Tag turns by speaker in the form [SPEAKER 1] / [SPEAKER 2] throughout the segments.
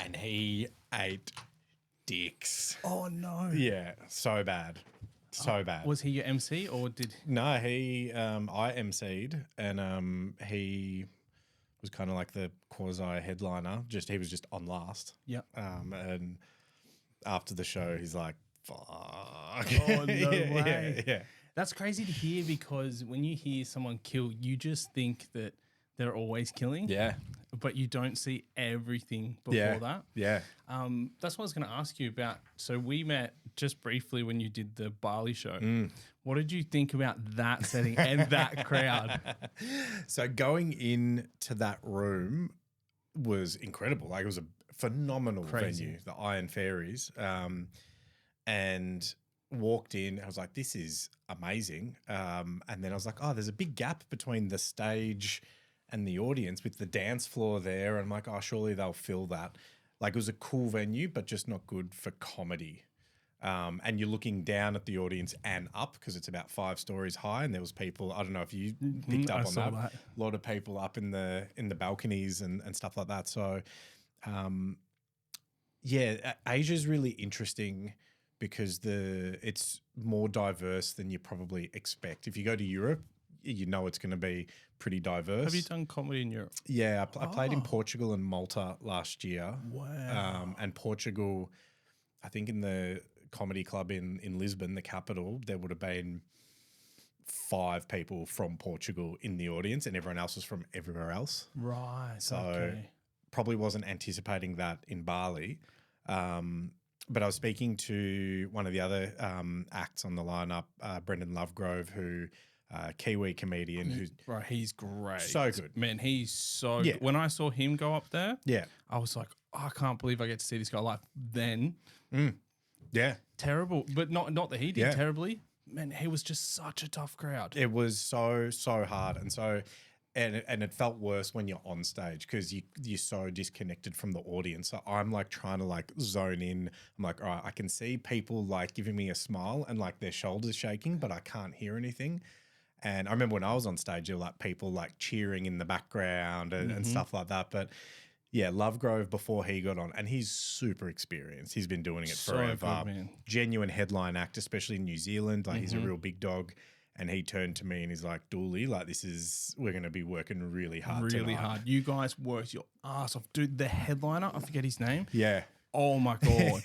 [SPEAKER 1] and he ate dicks.
[SPEAKER 2] Oh, no.
[SPEAKER 1] Yeah, so bad. So bad.
[SPEAKER 2] Was he your MC or did...
[SPEAKER 1] No, I MC'd and he was kind of like the quasi headliner. He was just on last.
[SPEAKER 2] Yeah.
[SPEAKER 1] And after the show, he's like, "Fuck."
[SPEAKER 2] Oh, no way.
[SPEAKER 1] Yeah.
[SPEAKER 2] That's crazy to hear because when you hear someone kill, you just think that they're always killing.
[SPEAKER 1] Yeah.
[SPEAKER 2] But you don't see everything before that.
[SPEAKER 1] Yeah.
[SPEAKER 2] That's what I was going to ask you about. So we met just briefly when you did the Bali show. What did you think about that setting and that crowd?
[SPEAKER 1] So going into that room was incredible. Like it was a phenomenal venue, the Iron Fairies. And walked in, I was like, this is amazing. And then I was like, oh, there's a big gap between the stage and the audience with the dance floor there. And I'm like, oh, surely they'll fill that. Like it was a cool venue, but just not good for comedy. And you're looking down at the audience and up because it's about 5 stories high. And there was people, I don't know if you picked up on that. A lot of people up in the balconies and stuff like that. So, yeah, Asia's really interesting because it's more diverse than you probably expect. If you go to Europe, you know it's going to be pretty diverse.
[SPEAKER 2] Have you done comedy in Europe?
[SPEAKER 1] Yeah, I played in Portugal and Malta last year.
[SPEAKER 2] Wow.
[SPEAKER 1] And Portugal, I think in the comedy club in Lisbon, the capital, there would have been 5 people from Portugal in the audience and everyone else was from everywhere else.
[SPEAKER 2] Right.
[SPEAKER 1] So probably wasn't anticipating that in Bali. But I was speaking to one of the other acts on the lineup, Brendan Lovegrove, who Kiwi comedian who's
[SPEAKER 2] he's great.
[SPEAKER 1] So good.
[SPEAKER 2] Man, he's so good. When I saw him go up there, I was like, oh, I can't believe I get to see this guy live. Then terrible. But not that he did terribly. Man, he was just such a tough crowd.
[SPEAKER 1] It was so hard. And so and it felt worse when you're on stage because you're so disconnected from the audience. So I'm like trying to like zone in. I'm like, all right, I can see people like giving me a smile and like their shoulders shaking, but I can't hear anything. And I remember when I was on stage, there were like people like cheering in the background and stuff like that. But yeah, Lovegrove before he got on, and he's super experienced. He's been doing it forever.
[SPEAKER 2] Good, man.
[SPEAKER 1] Genuine headline act, especially in New Zealand. Like he's a real big dog. And he turned to me and he's like, Dooley, like we're going to be working really hard
[SPEAKER 2] Really hard. You guys worked your ass off. Dude, the headliner, I forget his name.
[SPEAKER 1] Yeah.
[SPEAKER 2] Oh my God.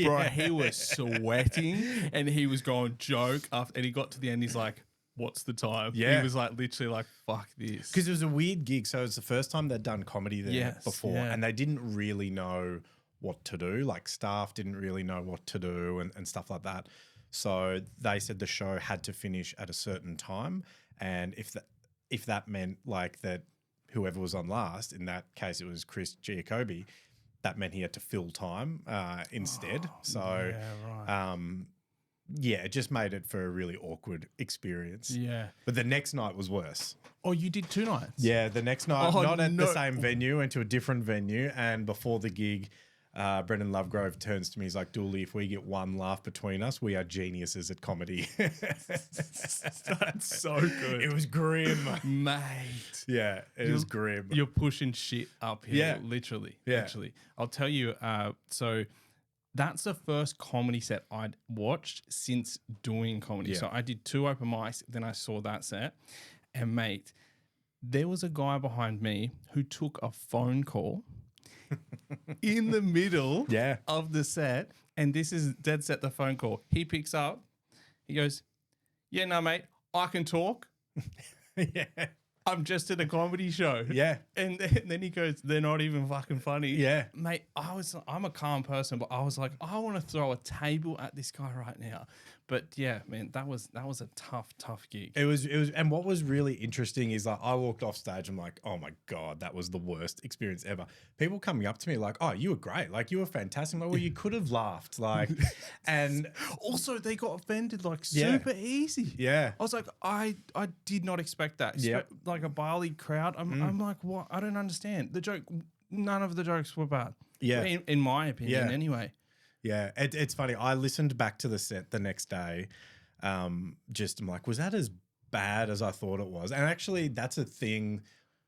[SPEAKER 2] Bro, he was sweating and he was going joke after, and he got to the end, he's like, what's the time?
[SPEAKER 1] Yeah.
[SPEAKER 2] He was like literally like, fuck this.
[SPEAKER 1] Because it was a weird gig. So it was the first time they'd done comedy there before and they didn't really know what to do. Like staff didn't really know what to do and stuff like that. So they said the show had to finish at a certain time. And if that meant like that whoever was on last, in that case it was Chris Giacobbe, that meant he had to fill time instead. It just made it for a really awkward experience.
[SPEAKER 2] Yeah.
[SPEAKER 1] But the next night was worse.
[SPEAKER 2] Oh, you did 2 nights?
[SPEAKER 1] Yeah, the next night, not at the same venue, went to a different venue. And before the gig, Brendan Lovegrove turns to me, he's like, Dooley, if we get one laugh between us, we are geniuses at comedy.
[SPEAKER 2] That's so good.
[SPEAKER 1] It was grim.
[SPEAKER 2] Mate.
[SPEAKER 1] Yeah, it was grim.
[SPEAKER 2] You're pushing shit uphill, literally.
[SPEAKER 1] Yeah.
[SPEAKER 2] Literally. I'll tell you, so that's the first comedy set I'd watched since doing comedy.
[SPEAKER 1] Yeah.
[SPEAKER 2] So I did 2 open mics, then I saw that set. And mate, there was a guy behind me who took a phone call in the middle of the set, and this is dead set the phone call. He picks up, he goes, yeah, no, mate, I can talk. I'm just at a comedy show.
[SPEAKER 1] Yeah.
[SPEAKER 2] And then he goes, they're not even fucking funny.
[SPEAKER 1] Yeah.
[SPEAKER 2] Mate, I'm a calm person, but I was like, I want to throw a table at this guy right now. But yeah, man, that was a tough gig.
[SPEAKER 1] It was, and what was really interesting is like I walked off stage, I'm like, oh my God, that was the worst experience ever. People coming up to me like, oh, you were great. Like you were fantastic. Like, well, you could have laughed. Like, and
[SPEAKER 2] also they got offended like super easy.
[SPEAKER 1] Yeah.
[SPEAKER 2] I was like, I did not expect that. Like a Bali crowd. I'm like, what? I don't understand. The joke, none of the jokes were bad.
[SPEAKER 1] Yeah.
[SPEAKER 2] In my opinion anyway.
[SPEAKER 1] Yeah, it's funny. I listened back to the set the next day. I'm like, was that as bad as I thought it was? And actually, that's a thing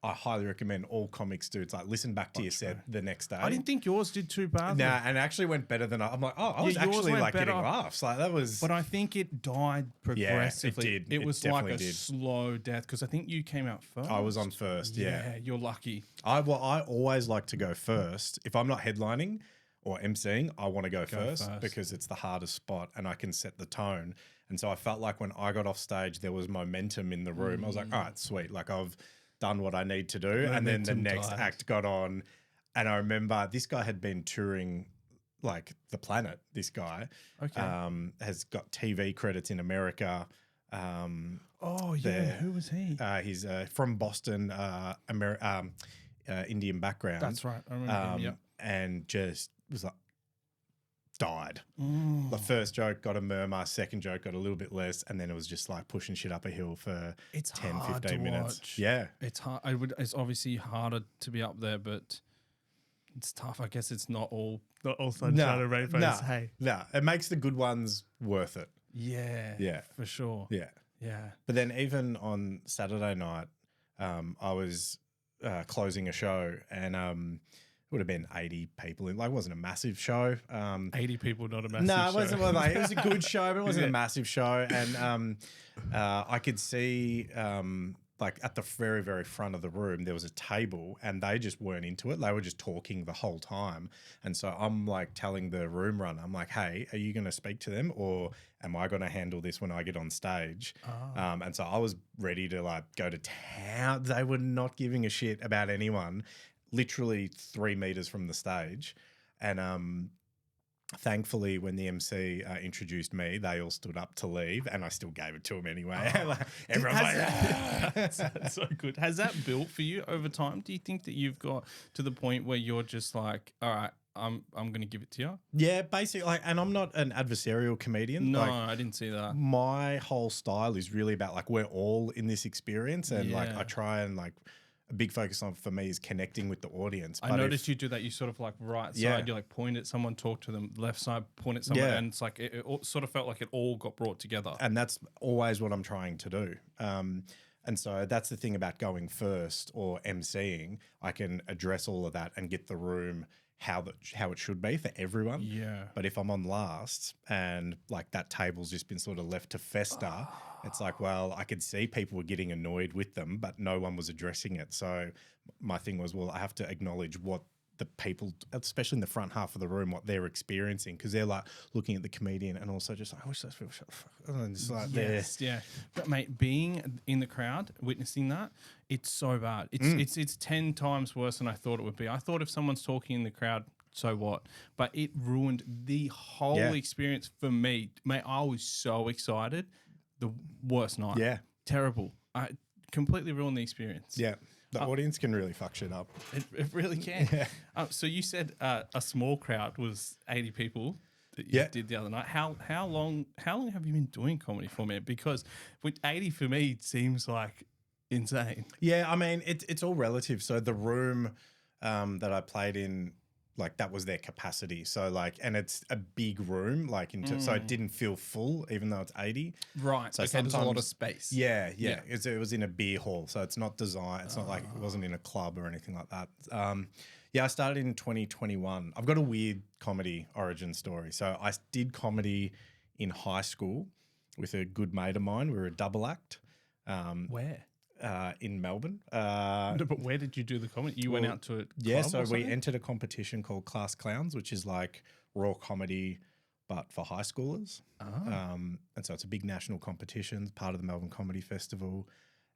[SPEAKER 1] I highly recommend all comics do. It's like listen back to your set the next day.
[SPEAKER 2] I didn't think yours did too badly.
[SPEAKER 1] Nah, and it actually went better than I'm like, oh, I was actually like getting laughs. Like that was.
[SPEAKER 2] But I think it died progressively.
[SPEAKER 1] Yeah, it did.
[SPEAKER 2] It was like a slow death because I think you came out first.
[SPEAKER 1] I was on first. Yeah,
[SPEAKER 2] you're lucky.
[SPEAKER 1] I always like to go first. If I'm not headlining or emceeing, I want to go first because it's the hardest spot and I can set the tone. And so I felt like when I got off stage, there was momentum in the room. I was like, all right, sweet. Like I've done what I need to do. And then the next act got on. And I remember this guy had been touring like the planet, this guy. Okay. Has got TV credits in America.
[SPEAKER 2] Who was he?
[SPEAKER 1] He's from Boston, Indian background.
[SPEAKER 2] That's right. I remember him, yep.
[SPEAKER 1] And just was like, died. The first joke got a murmur, second joke got a little bit less, and then it was just like pushing shit up a hill for 10, 15 minutes.
[SPEAKER 2] Watch.
[SPEAKER 1] Yeah.
[SPEAKER 2] It's hard. It's obviously harder to be up there, but it's tough. I guess it's not all sunshine and rainbows.
[SPEAKER 1] No, it makes the good ones worth it.
[SPEAKER 2] Yeah. For sure.
[SPEAKER 1] Yeah. But then even on Saturday night, I was closing a show and it would have been 80 people. It wasn't a massive show.
[SPEAKER 2] 80 people, not a massive show.
[SPEAKER 1] No, it wasn't. It was a good show, but it wasn't a massive show. And I could see like at the very, very front of the room, there was a table and they just weren't into it. They were just talking the whole time. And so I'm like telling the room runner, I'm like, hey, are you going to speak to them or am I going to handle this when I get on stage? And so I was ready to like go to town. They were not giving a shit about anyone. Literally 3 meters from the stage. And thankfully, when the MC introduced me, they all stood up to leave and I still gave it to them anyway. Everyone's like,
[SPEAKER 2] that's so good. Has that built for you over time? Do you think that you've got to the point where you're just like, all right, I'm going to give it to you?
[SPEAKER 1] Yeah, basically. And I'm not an adversarial comedian.
[SPEAKER 2] No, I didn't see that.
[SPEAKER 1] My whole style is really about like we're all in this experience and like I try and like a big focus on for me is connecting with the audience.
[SPEAKER 2] I noticed you do that. You sort of like right side, you like point at someone, talk to them, left side, point at someone, and it's like it sort of felt like it all got brought together.
[SPEAKER 1] And that's always what I'm trying to do. And so that's the thing about going first or emceeing. I can address all of that and get the room how it should be for everyone.
[SPEAKER 2] Yeah.
[SPEAKER 1] But if I'm on last and like that table's just been sort of left to fester, it's like, well, I could see people were getting annoyed with them, but no one was addressing it. So my thing was, well, I have to acknowledge what the people, especially in the front half of the room, what they're experiencing, because they're like looking at the comedian and also just like, I wish those people shut the fuck up. And just like
[SPEAKER 2] yeah. But mate, being in the crowd, witnessing that, it's so bad. It's 10 times worse than I thought it would be. I thought if someone's talking in the crowd, so what? But it ruined the whole experience for me. Mate, I was so excited. The worst night.
[SPEAKER 1] Yeah.
[SPEAKER 2] Terrible. I completely ruined the experience.
[SPEAKER 1] Yeah. The audience can really fuck shit up.
[SPEAKER 2] It really can. Yeah. So you said a small crowd was 80 people that you did the other night. How long have you been doing comedy for, man? Because with 80 for me it seems like insane. Yeah,
[SPEAKER 1] I mean it's all relative. So the room that I played in, like that was their capacity. So like, and it's a big room, like so it didn't feel full, even though it's 80.
[SPEAKER 2] Right. So there's a lot of space.
[SPEAKER 1] Yeah. It was in a beer hall, so it's not designed. It's not like it wasn't in a club or anything like that. I started in 2021. I've got a weird comedy origin story. So I did comedy in high school with a good mate of mine. We were a double act.
[SPEAKER 2] Where?
[SPEAKER 1] In Melbourne.
[SPEAKER 2] No, but where did you do the comedy? You went out to a club
[SPEAKER 1] so we entered a competition called Class Clowns, which is like raw comedy, but for high schoolers. And so it's a big national competition, part of the Melbourne Comedy Festival.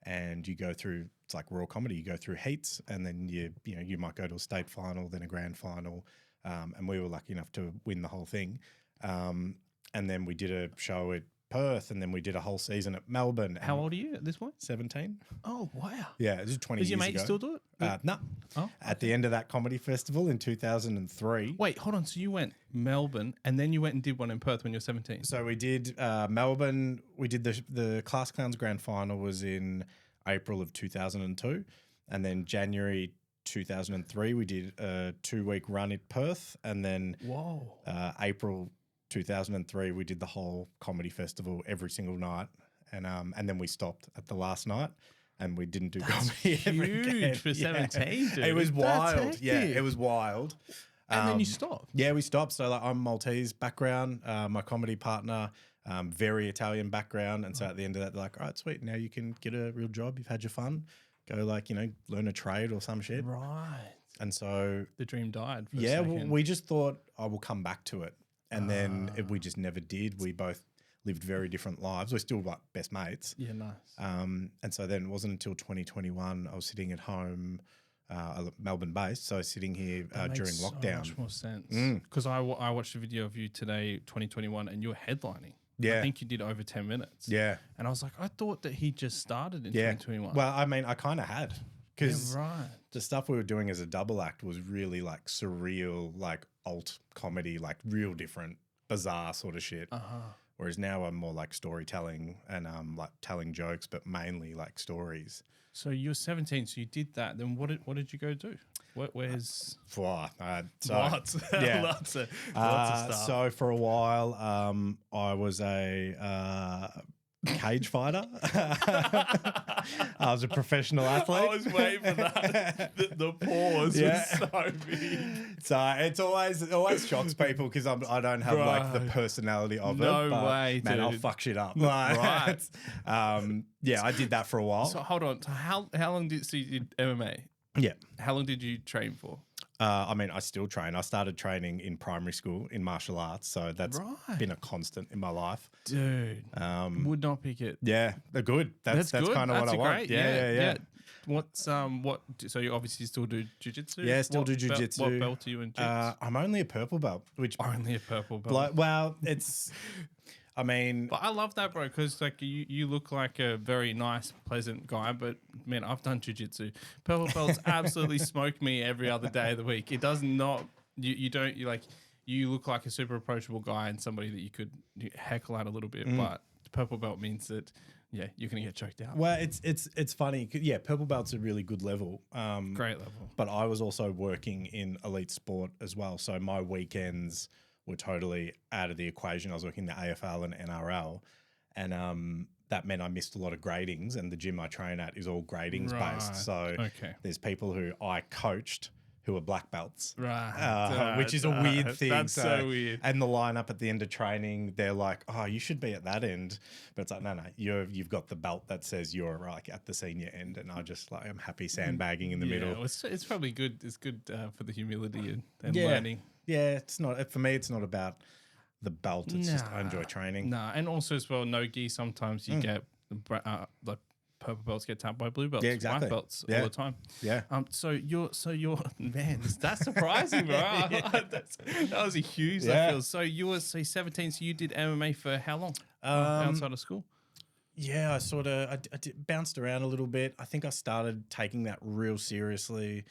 [SPEAKER 1] And you go through, it's like raw comedy. You go through heats, and then you might go to a state final, then a grand final. And we were lucky enough to win the whole thing. And then we did a show at Perth, and then we did a whole season at Melbourne.
[SPEAKER 2] How old are you at this point?
[SPEAKER 1] 17.
[SPEAKER 2] Oh, wow.
[SPEAKER 1] Yeah, this is 20 years ago.
[SPEAKER 2] Does your mate still do it?
[SPEAKER 1] No. Oh, at the end of that comedy festival in 2003.
[SPEAKER 2] Wait, hold on. So you went Melbourne, and then you went and did one in Perth when you were 17?
[SPEAKER 1] So we did Melbourne. We did the Class Clowns grand final was in April of 2002. And then January 2003, we did a 2-week run at Perth. And then April 2003, we did the whole comedy festival every single night, and then we stopped at the last night, and we didn't do
[SPEAKER 2] That's
[SPEAKER 1] comedy ever again.
[SPEAKER 2] huge for 17, dude.
[SPEAKER 1] It was
[SPEAKER 2] That's
[SPEAKER 1] wild. Yeah,
[SPEAKER 2] hectic.
[SPEAKER 1] it was wild.
[SPEAKER 2] And then you stopped.
[SPEAKER 1] Yeah, we stopped. So like, I'm Maltese background. My comedy partner, very Italian background. And so at the end of that, they're like, all right, sweet. Now you can get a real job. You've had your fun. Go like, learn a trade or some shit.
[SPEAKER 2] Right.
[SPEAKER 1] And so
[SPEAKER 2] The dream died for a
[SPEAKER 1] yeah,
[SPEAKER 2] second.
[SPEAKER 1] we just thought I will come back to it. And then we just never did. We both lived very different lives. We're still like best mates.
[SPEAKER 2] Yeah, nice.
[SPEAKER 1] And so then it wasn't until 2021 I was sitting at home, Melbourne-based. So I was sitting here during lockdown.
[SPEAKER 2] Much more sense. Because I watched a video of you today, 2021, and you were headlining.
[SPEAKER 1] Yeah.
[SPEAKER 2] I think you did over 10 minutes.
[SPEAKER 1] Yeah.
[SPEAKER 2] And I was like, I thought that he just started in 2021.
[SPEAKER 1] Well, I mean, I kind of had. Because
[SPEAKER 2] right.
[SPEAKER 1] the stuff we were doing as a double act was really like surreal, like alt comedy, like real different, bizarre sort of shit. Whereas now I'm more like storytelling and like telling jokes, but mainly like stories.
[SPEAKER 2] So you were 17, so you did that. Then what did you go do? Where's
[SPEAKER 1] Lots
[SPEAKER 2] of stuff.
[SPEAKER 1] So for a while, I was a cage fighter. I was a professional athlete.
[SPEAKER 2] I was waiting for that. The pause was so big.
[SPEAKER 1] So it's always shocks people because I don't have like the personality of it.
[SPEAKER 2] No way,
[SPEAKER 1] man,
[SPEAKER 2] dude.
[SPEAKER 1] I'll fuck shit up.
[SPEAKER 2] Right.
[SPEAKER 1] Yeah, I did that for a while.
[SPEAKER 2] So hold on. So how long you did MMA?
[SPEAKER 1] Yeah.
[SPEAKER 2] How long did you train for?
[SPEAKER 1] I mean, I still train. I started training in primary school in martial arts, so that's been a constant in my life.
[SPEAKER 2] Dude, would not pick it.
[SPEAKER 1] Yeah, they're good. That's
[SPEAKER 2] good.
[SPEAKER 1] kind of what I want. Yeah.
[SPEAKER 2] What's so you obviously still do jiu-jitsu?
[SPEAKER 1] Yeah, still do jiu-jitsu.
[SPEAKER 2] What belt are you in jiu-jitsu?
[SPEAKER 1] I'm only a purple belt, which
[SPEAKER 2] Only a purple belt.
[SPEAKER 1] like, well, it's. I mean,
[SPEAKER 2] But I love that, bro, because like you look like a very nice, pleasant guy. But man, I've done jiu-jitsu. Purple belts absolutely smoke me every other day of the week. It does not. You look like a super approachable guy and somebody that you could heckle at a little bit. But purple belt means that you're gonna get choked out.
[SPEAKER 1] well, it's funny. Yeah, purple belt's a really good level.
[SPEAKER 2] Great level.
[SPEAKER 1] But I was also working in elite sport as well, so my weekends were totally out of the equation. I was working the AFL and NRL, and that meant I missed a lot of gradings, and the gym I train at is all gradings based. So there's people who I coached who are black belts, which is a weird thing.
[SPEAKER 2] That's so weird.
[SPEAKER 1] And the lineup at the end of training, they're like, "Oh, you should be at that end," but it's like, no, you've got the belt that says you're like at the senior end, and I just like I'm happy sandbagging in the middle.
[SPEAKER 2] Well, it's probably good. It's good for the humility and learning.
[SPEAKER 1] Yeah, it's not for me. It's not about the belt. It's just I enjoy training.
[SPEAKER 2] Nah, and also as well, no gi. Sometimes you get like purple belts get tapped by blue belts, white belts all the time.
[SPEAKER 1] Yeah.
[SPEAKER 2] So you're man, that's surprising, bro. That was a huge left field. So you were 17. So you did MMA for how long? Outside of school.
[SPEAKER 1] Yeah, I bounced around a little bit. I think I started taking that real seriously,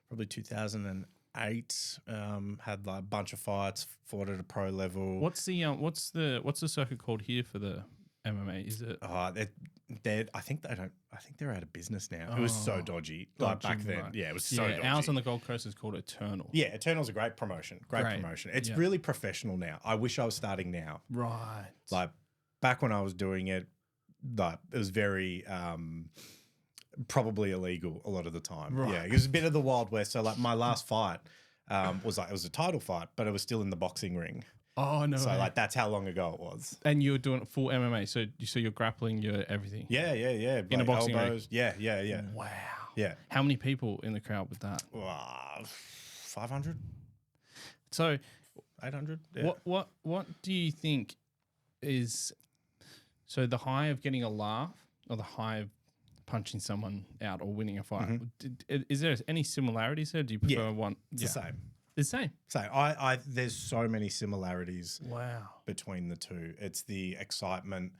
[SPEAKER 1] probably 2008. Had like a bunch of fights, fought at a pro level.
[SPEAKER 2] What's the circuit called here for the MMA? Is it?
[SPEAKER 1] I think they're out of business now. It was so dodgy. Like back then. Yeah, it was so dodgy.
[SPEAKER 2] Ours on the Gold Coast is called Eternal.
[SPEAKER 1] Yeah, Eternal's a great promotion. Great promotion. It's really professional now. I wish I was starting now.
[SPEAKER 2] Right.
[SPEAKER 1] Like back when I was doing it, like it was very probably illegal a lot of the time. Right. Yeah, it was a bit of the Wild West. So like my last fight it was a title fight, but it was still in the boxing ring.
[SPEAKER 2] Oh no!
[SPEAKER 1] So like that's how long ago it was.
[SPEAKER 2] And you were doing full MMA, so you're grappling, you're everything.
[SPEAKER 1] Yeah.
[SPEAKER 2] In a boxing ring.
[SPEAKER 1] Yeah.
[SPEAKER 2] Wow.
[SPEAKER 1] Yeah.
[SPEAKER 2] How many people in the crowd with that?
[SPEAKER 1] 500.
[SPEAKER 2] So
[SPEAKER 1] 800. Yeah.
[SPEAKER 2] What do you think is so the high of getting a laugh or the high of punching someone out or winning a fight? Is there any similarities there? Do you prefer one?
[SPEAKER 1] It's the same.
[SPEAKER 2] The same.
[SPEAKER 1] So I there's so many similarities between the two. It's the excitement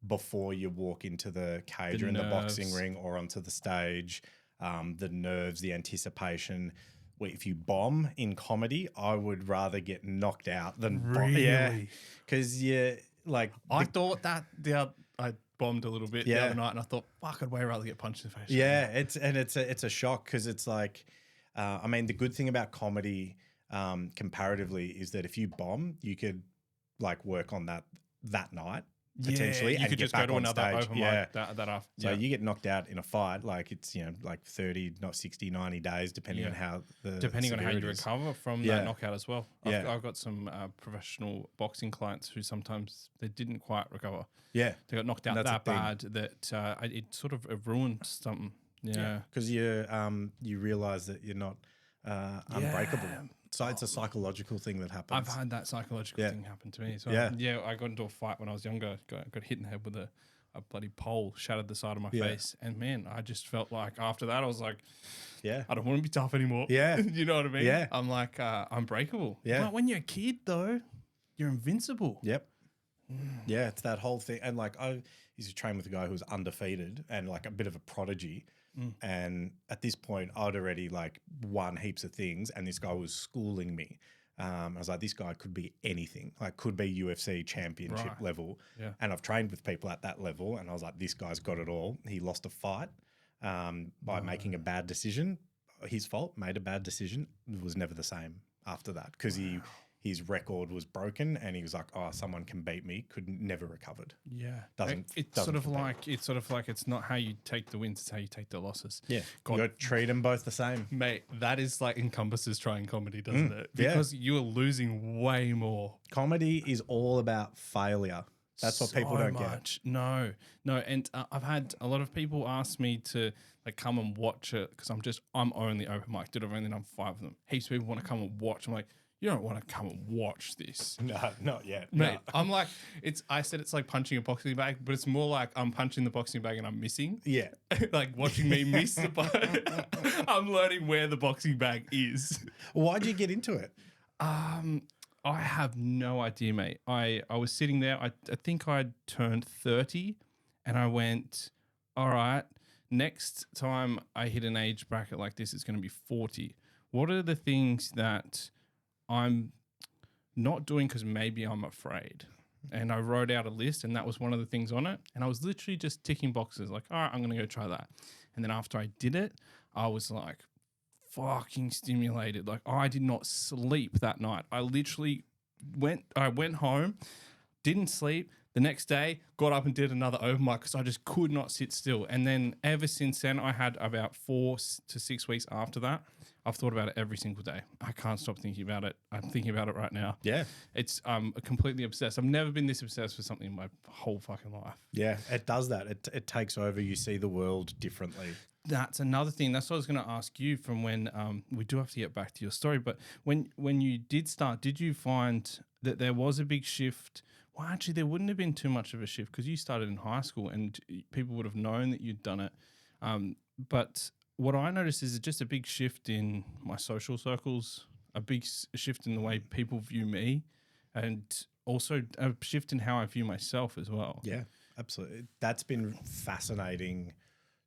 [SPEAKER 1] before you walk into the cage or in the boxing ring or onto the stage, the nerves, the anticipation. If you bomb in comedy, I would rather get knocked out than bomb. Yeah, because I thought that
[SPEAKER 2] I bombed a little bit the other night, and I thought, fuck, I'd way rather get punched in the face.
[SPEAKER 1] Yeah, it's a shock because it's like, I mean, the good thing about comedy, comparatively, is that if you bomb, you could like work on that night. potentially.
[SPEAKER 2] You
[SPEAKER 1] and
[SPEAKER 2] could
[SPEAKER 1] get
[SPEAKER 2] just
[SPEAKER 1] back
[SPEAKER 2] go to
[SPEAKER 1] on
[SPEAKER 2] another
[SPEAKER 1] stage.
[SPEAKER 2] open mic that after.
[SPEAKER 1] So you get knocked out in a fight, like it's, like 30, not 60, 90 days, depending on how
[SPEAKER 2] depending on how you recover from that knockout as well. I've got some professional boxing clients who sometimes they didn't quite recover.
[SPEAKER 1] Yeah.
[SPEAKER 2] They got knocked out that bad that it sort of ruined something. Yeah.
[SPEAKER 1] Because you realize that you're not unbreakable. So it's a psychological thing that happens.
[SPEAKER 2] I've had that psychological thing happen to me. So I got into a fight when I was younger. Got hit in the head with a bloody pole, shattered the side of my face. And man, I just felt like after that, I was like, I don't want to be tough anymore. Yeah. You know what I mean?
[SPEAKER 1] Yeah.
[SPEAKER 2] I'm like, unbreakable.
[SPEAKER 1] Yeah.
[SPEAKER 2] But when you're a kid though, you're invincible.
[SPEAKER 1] Yep. Yeah, it's that whole thing. And like I used to train with a guy who was undefeated and like a bit of a prodigy. And at this point, I'd already like won heaps of things, and this guy was schooling me. I was like, this guy could be anything, like could be UFC championship level. Yeah. And I've trained with people at that level, and I was like, this guy's got it all. He lost a fight by making a bad decision. His fault, made a bad decision. It was never the same after that because his record was broken, and he was like, "Oh, someone can beat me." Never recovered.
[SPEAKER 2] Yeah,
[SPEAKER 1] it's
[SPEAKER 2] sort of like it's not how you take the wins; it's how you take the losses.
[SPEAKER 1] Yeah, you got to treat them both the same,
[SPEAKER 2] mate. That is like encompasses trying comedy, doesn't it? Because you are losing way more.
[SPEAKER 1] Comedy is all about failure. That's what people don't get.
[SPEAKER 2] No, and I've had a lot of people ask me to like come and watch it because I'm only open mic. I've only done 5 of them. Heaps of people want to come and watch. I'm like, you don't want to come and watch this.
[SPEAKER 1] No, not yet.
[SPEAKER 2] Mate, no. I'm like, I said it's like punching a boxing bag, but it's more like I'm punching the boxing bag and I'm missing.
[SPEAKER 1] Yeah.
[SPEAKER 2] Like watching me miss the bag. I'm learning where the boxing bag is.
[SPEAKER 1] Why'd you get into it?
[SPEAKER 2] I have no idea, mate. I was sitting there. I think I'd turned 30 and I went, all right, next time I hit an age bracket like this, it's going to be 40. What are the things that I'm not doing because maybe I'm afraid? And I wrote out a list, and that was one of the things on it. And I was literally just ticking boxes like, all right, I'm going to go try that. And then after I did it, I was like fucking stimulated. Like I did not sleep that night. I literally went home, didn't sleep. The next day, got up and did another open mic because I just could not sit still. And then ever since then, I had about 4 to 6 weeks after that. I've thought about it every single day. I can't stop thinking about it. I'm thinking about it right now.
[SPEAKER 1] Yeah.
[SPEAKER 2] It's completely obsessed. I've never been this obsessed with something in my whole fucking life.
[SPEAKER 1] Yeah, it does that. It takes over. You see the world differently.
[SPEAKER 2] That's another thing. That's what I was going to ask you from when we do have to get back to your story. But when you did start, did you find that there was a big shift? Well, actually, there wouldn't have been too much of a shift because you started in high school and people would have known that you'd done it. But what I noticed is just a big shift in my social circles, a big shift in the way people view me, and also a shift in how I view myself as well.
[SPEAKER 1] Yeah, absolutely. That's been fascinating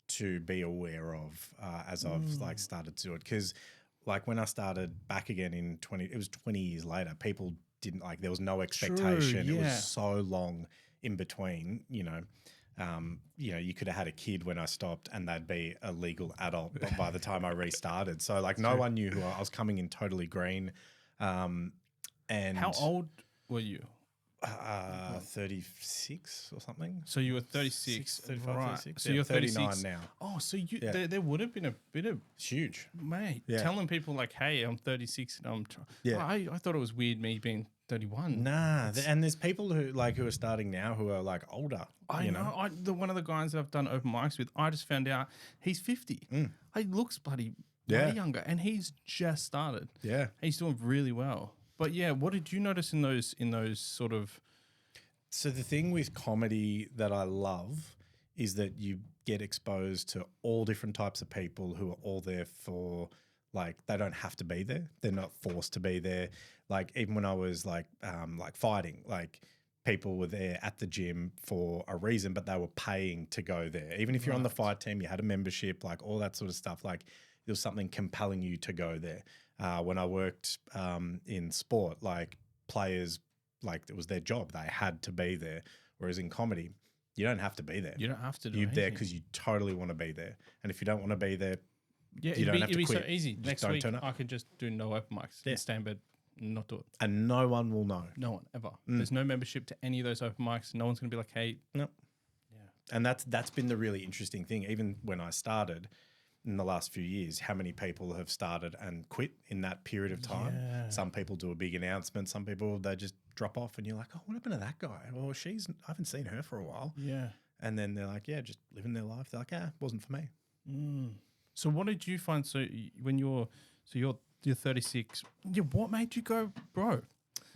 [SPEAKER 1] to be aware of as I've like started to do it. Because like when I started back again it was 20 years later, people didn't like, there was no expectation. True, yeah. It was so long in between, you could have had a kid when I stopped and they'd be a legal adult by the time I restarted. So like no one knew who I was, coming in totally green. And
[SPEAKER 2] how old were you?
[SPEAKER 1] 36 or something.
[SPEAKER 2] So you were 36,
[SPEAKER 1] 35,
[SPEAKER 2] right?
[SPEAKER 1] 36.
[SPEAKER 2] So you're
[SPEAKER 1] 39
[SPEAKER 2] 36
[SPEAKER 1] now.
[SPEAKER 2] Oh, so there would have been a bit of
[SPEAKER 1] huge,
[SPEAKER 2] mate. Yeah. Telling people like, "Hey, I'm 36 and I'm." I thought it was weird me being 31.
[SPEAKER 1] Nah, and there's people who are starting now who are like older.
[SPEAKER 2] I know. One of the guys that I've done open mics with, I just found out he's 50. He looks bloody younger, and he's just started.
[SPEAKER 1] Yeah,
[SPEAKER 2] he's doing really well. But yeah, what did you notice in those sort of?
[SPEAKER 1] So the thing with comedy that I love is that you get exposed to all different types of people who are all there for, like, they don't have to be there. They're not forced to be there. Like even when I was like fighting, like people were there at the gym for a reason, but they were paying to go there. Even if you're on the fight team, you had a membership, like all that sort of stuff. Like there was something compelling you to go there. When I worked in sport, like players, like it was their job. They had to be there. Whereas in comedy, you don't have to be there.
[SPEAKER 2] You don't have to do
[SPEAKER 1] You're there because you totally want to be there. And if you don't want to be there, you don't have to quit.
[SPEAKER 2] It'd be so easy. Next week, I could just do no open mics and stand bed not do it.
[SPEAKER 1] And no one will know.
[SPEAKER 2] No one, ever. There's no membership to any of those open mics. No one's going to be like, hey.
[SPEAKER 1] Nope. Yeah. And that's been the really interesting thing. Even when I started in the last few years, how many people have started and quit in that period of time. Yeah. Some people do a big announcement. Some people, they just drop off and you're like, oh, what happened to that guy? Well, I haven't seen her for a while.
[SPEAKER 2] Yeah.
[SPEAKER 1] And then they're like, yeah, just living their life. They're like, it wasn't for me.
[SPEAKER 2] So what did you find? So when you're 36, yeah, what made you go, bro?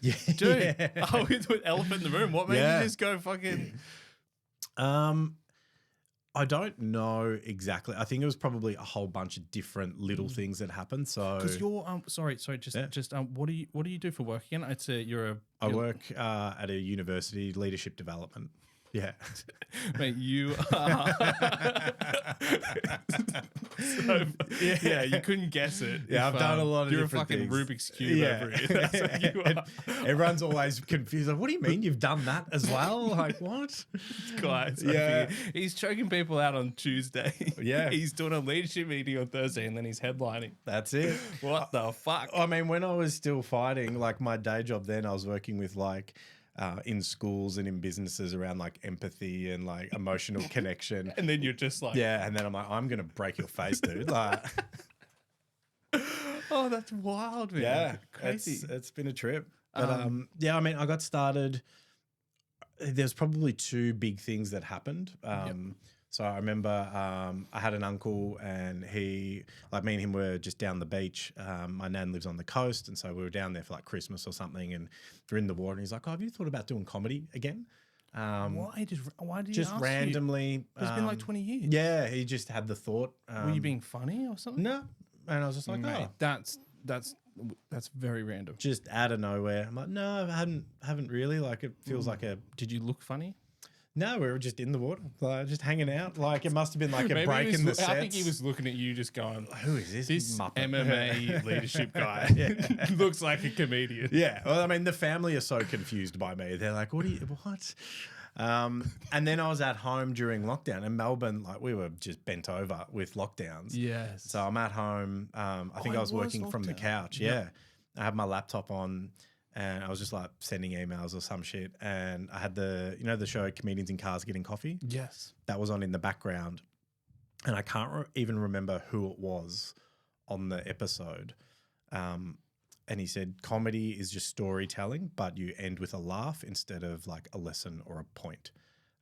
[SPEAKER 1] Yeah.
[SPEAKER 2] Dude. Yeah. Oh, with elephant in the room. What made you just go fucking...
[SPEAKER 1] I don't know exactly. I think it was probably a whole bunch of different little things that happened. So
[SPEAKER 2] because you're what do you do for work again?
[SPEAKER 1] I work at a university, leadership development. Yeah.
[SPEAKER 2] Mate, you are yeah, you couldn't guess it.
[SPEAKER 1] Yeah, I've done a lot of different things.
[SPEAKER 2] You're a fucking Rubik's Cube over here. That's what you are.
[SPEAKER 1] Everyone's always confused. Like, what do you mean you've done that as well? Like, what?
[SPEAKER 2] Guys, yeah. He's choking people out on Tuesday.
[SPEAKER 1] Yeah.
[SPEAKER 2] He's doing a leadership meeting on Thursday and then he's headlining.
[SPEAKER 1] That's it.
[SPEAKER 2] What the fuck?
[SPEAKER 1] I mean, when I was still fighting, like my day job then, I was working with like in schools and in businesses around like empathy and like emotional connection.
[SPEAKER 2] And then you're just like...
[SPEAKER 1] Yeah, and then I'm like, I'm going to break your face, dude. Like,
[SPEAKER 2] oh, that's wild, man.
[SPEAKER 1] Yeah.
[SPEAKER 2] Crazy.
[SPEAKER 1] It's been a trip. But yeah, I mean, I got started... There's probably two big things that happened. So I remember I had an uncle and me and him were just down the beach. My nan lives on the coast. And so we were down there for like Christmas or something and we're in the water. And he's like, oh, have you thought about doing comedy again?
[SPEAKER 2] Why did you
[SPEAKER 1] just
[SPEAKER 2] ask
[SPEAKER 1] randomly?
[SPEAKER 2] You? It's been like 20 years.
[SPEAKER 1] Yeah, he just had the thought.
[SPEAKER 2] Were you being funny or something?
[SPEAKER 1] No. And I was just like,
[SPEAKER 2] mate, that's very random.
[SPEAKER 1] Just out of nowhere. I'm like, no, I haven't really. Like it feels like a...
[SPEAKER 2] Did you look funny?
[SPEAKER 1] No, we were just in the water, like, just hanging out. Like it must have been like a break in the sets.
[SPEAKER 2] I think he was looking at you just going,
[SPEAKER 1] who is this Muppet?
[SPEAKER 2] MMA leadership guy. Looks like a comedian.
[SPEAKER 1] Yeah. Well, I mean, the family are so confused by me. They're like, what? And then I was at home during lockdown in Melbourne. Like we were just bent over with lockdowns.
[SPEAKER 2] Yes.
[SPEAKER 1] So I'm at home. I think I was working from the couch. Yeah. I had my laptop on. And I was just like sending emails or some shit. And I had the show Comedians in Cars Getting Coffee?
[SPEAKER 2] Yes.
[SPEAKER 1] That was on in the background. And I can't even remember who it was on the episode. And he said, comedy is just storytelling, but you end with a laugh instead of like a lesson or a point.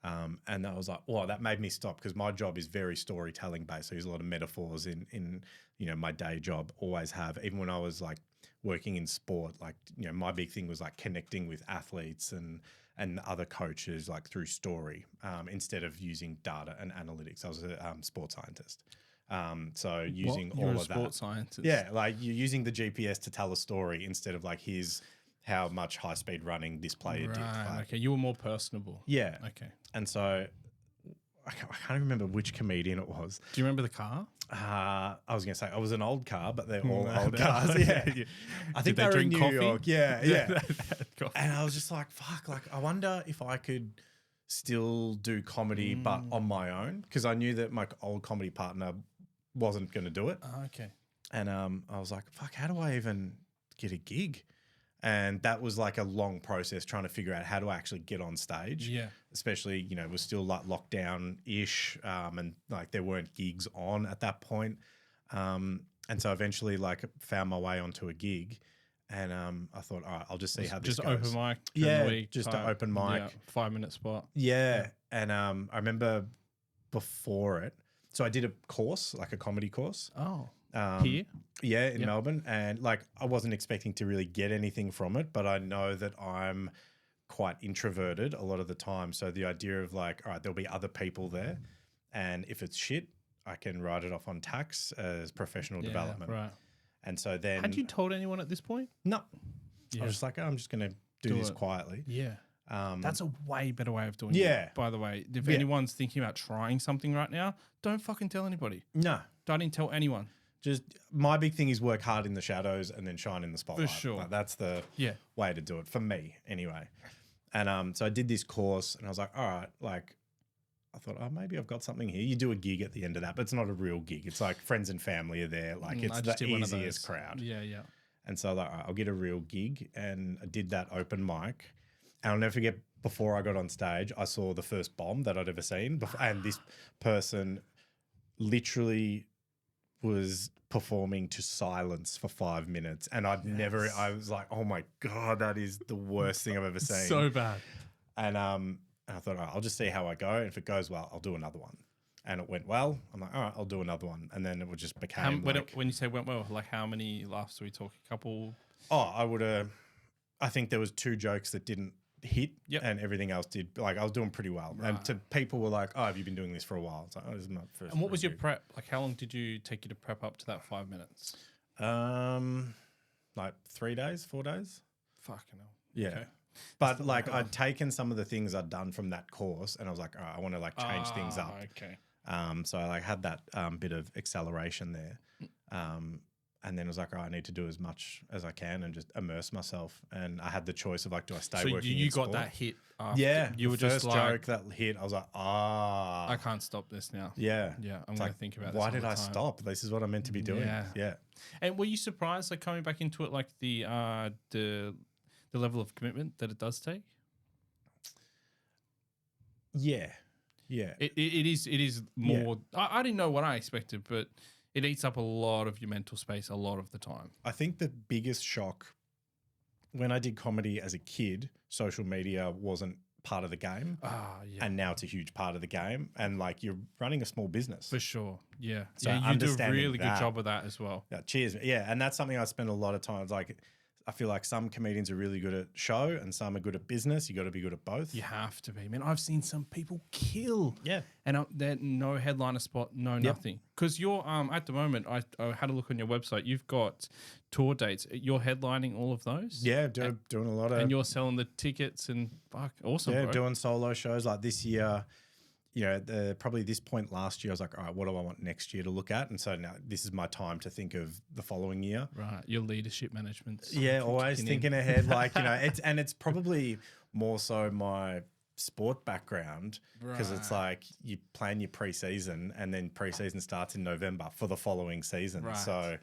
[SPEAKER 1] And I was like, oh, that made me stop because my job is very storytelling based. So there's a lot of metaphors in my day job, always have. Even when I was like working in sport, like, my big thing was like connecting with athletes and other coaches like through story instead of using data and analytics. I was a sports scientist. So using all of that.
[SPEAKER 2] You're a sports scientist.
[SPEAKER 1] Yeah, like you're using the GPS to tell a story instead of like here's how much high-speed running this player did. Like,
[SPEAKER 2] okay, you were more personable.
[SPEAKER 1] Yeah.
[SPEAKER 2] Okay.
[SPEAKER 1] And so I can't remember which comedian it was.
[SPEAKER 2] Do you remember the car?
[SPEAKER 1] I was going to say it was an old car, but they're all old cars. Yeah. I think they were in New
[SPEAKER 2] coffee?
[SPEAKER 1] York. Yeah. And I was just like, fuck, like I wonder if I could still do comedy but on my own, because I knew that my old comedy partner wasn't going to do it.
[SPEAKER 2] Okay.
[SPEAKER 1] And I was like, fuck, how do I even get a gig? And that was like a long process trying to figure out how do I actually get on stage.
[SPEAKER 2] Yeah.
[SPEAKER 1] Especially, it was still like lockdown-ish and like there weren't gigs on at that point. And so eventually like found my way onto a gig and I thought, all right, I'll just see how this goes.
[SPEAKER 2] Just open mic.
[SPEAKER 1] Yeah, just an open mic.
[SPEAKER 2] Yeah, 5-minute spot.
[SPEAKER 1] Yeah. And I remember before it, so I did a course, like a comedy course.
[SPEAKER 2] Oh.
[SPEAKER 1] Here? Yeah, in Melbourne. And like I wasn't expecting to really get anything from it, but I know that I'm quite introverted a lot of the time. So the idea of like, all right, there'll be other people there. And if it's shit, I can write it off on tax as professional development.
[SPEAKER 2] Right.
[SPEAKER 1] And so then...
[SPEAKER 2] Had you told anyone at this point?
[SPEAKER 1] No. Yeah. I was just like, oh, I'm just going to do this quietly.
[SPEAKER 2] Yeah. That's a way better way of doing it.
[SPEAKER 1] Yeah.
[SPEAKER 2] By the way, if anyone's thinking about trying something right now, don't fucking tell anybody.
[SPEAKER 1] No.
[SPEAKER 2] Don't tell anyone.
[SPEAKER 1] Just my big thing is work hard in the shadows and then shine in the spotlight.
[SPEAKER 2] For sure.
[SPEAKER 1] Like, that's the way to do it for me anyway. And so I did this course and I was like, all right, like I thought, oh, maybe I've got something here. You do a gig at the end of that, but it's not a real gig. It's like friends and family are there. Like it's the easiest crowd.
[SPEAKER 2] Yeah, yeah.
[SPEAKER 1] And so like, all right, I'll get a real gig. And I did that open mic. And I'll never forget, before I got on stage, I saw the first bomb that I'd ever seen. And this person literally was performing to silence for 5 minutes. And I was like, oh my God, that is the worst thing I've ever seen.
[SPEAKER 2] So bad.
[SPEAKER 1] And I thought, all right, I'll just see how I go. And if it goes well, I'll do another one. And it went well. I'm like, all right, I'll do another one. And then it would just became
[SPEAKER 2] when you say went well, like how many laughs are we talking? A couple?
[SPEAKER 1] Oh, I think there was 2 jokes that didn't hit and everything else did. Like I was doing pretty well. Right. And people were like, oh, have you been doing this for a while? It's like, oh, this is my first.
[SPEAKER 2] And what was your prep? Like how long did you take you to prep up to that 5 minutes?
[SPEAKER 1] Like 3 days, 4 days.
[SPEAKER 2] Fucking hell.
[SPEAKER 1] Yeah. Okay. But like I'd taken some of the things I'd done from that course and I was like, all right, I want to like change things up.
[SPEAKER 2] Okay.
[SPEAKER 1] So I like had that bit of acceleration there. And then I was like, oh, I need to do as much as I can and just immerse myself. And I had the choice of like, do I stay working in sport?
[SPEAKER 2] You got that hit after.
[SPEAKER 1] Yeah.
[SPEAKER 2] You were just
[SPEAKER 1] first joke that hit, I was like,
[SPEAKER 2] I can't stop this now.
[SPEAKER 1] Yeah.
[SPEAKER 2] Yeah. I'm going to think about this.
[SPEAKER 1] Why did I stop? This is what I'm meant to be doing. Yeah.
[SPEAKER 2] And were you surprised, like coming back into it, like the level of commitment that it does take?
[SPEAKER 1] Yeah. Yeah.
[SPEAKER 2] It is more. Yeah. I didn't know what I expected, but it eats up a lot of your mental space a lot of the time.
[SPEAKER 1] I think the biggest shock when I did comedy as a kid, social media wasn't part of the game. And now it's a huge part of the game. And like you're running a small business.
[SPEAKER 2] For sure. Yeah.
[SPEAKER 1] So
[SPEAKER 2] you do a really good job of that as well.
[SPEAKER 1] Yeah, cheers. Yeah. And that's something I spend a lot of time like. I feel like some comedians are really good at show and some are good at business. You got to be good at both.
[SPEAKER 2] You have to be, man. I've seen some people kill.
[SPEAKER 1] Yeah.
[SPEAKER 2] And they're no headliner spot, nothing. Because you're, at the moment, I had a look on your website. You've got tour dates. You're headlining all of those?
[SPEAKER 1] Yeah, doing a lot of.
[SPEAKER 2] And you're selling the tickets and fuck, awesome,
[SPEAKER 1] Yeah,
[SPEAKER 2] bro.
[SPEAKER 1] Doing solo shows like this year. You know, probably this point last year, I was like, all right, what do I want next year to look at? And so now this is my time to think of the following year.
[SPEAKER 2] Right. Your leadership management.
[SPEAKER 1] Yeah, always thinking ahead. Like, you know, it's probably more so my sport background because it's like you plan your preseason and then preseason starts in November for the following season. Right. So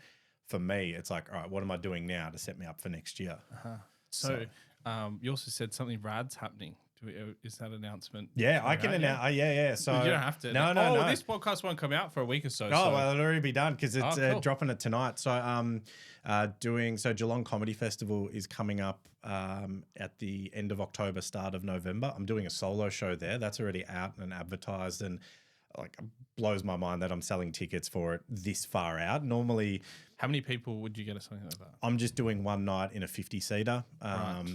[SPEAKER 1] for me, it's like, all right, what am I doing now to set me up for next year?
[SPEAKER 2] So you also said something rad's happening. Is that announcement?
[SPEAKER 1] Yeah, I can announce. Yeah. So
[SPEAKER 2] you don't have to.
[SPEAKER 1] No.
[SPEAKER 2] This podcast won't come out for a week or so.
[SPEAKER 1] Well, it'll already be done because it's cool. Dropping it tonight. So Geelong Comedy Festival is coming up at the end of October, start of November. I'm doing a solo show there. That's already out and advertised, and like blows my mind that I'm selling tickets for it this far out. Normally.
[SPEAKER 2] How many people would you get at something like that?
[SPEAKER 1] I'm just doing one night in a 50-seater.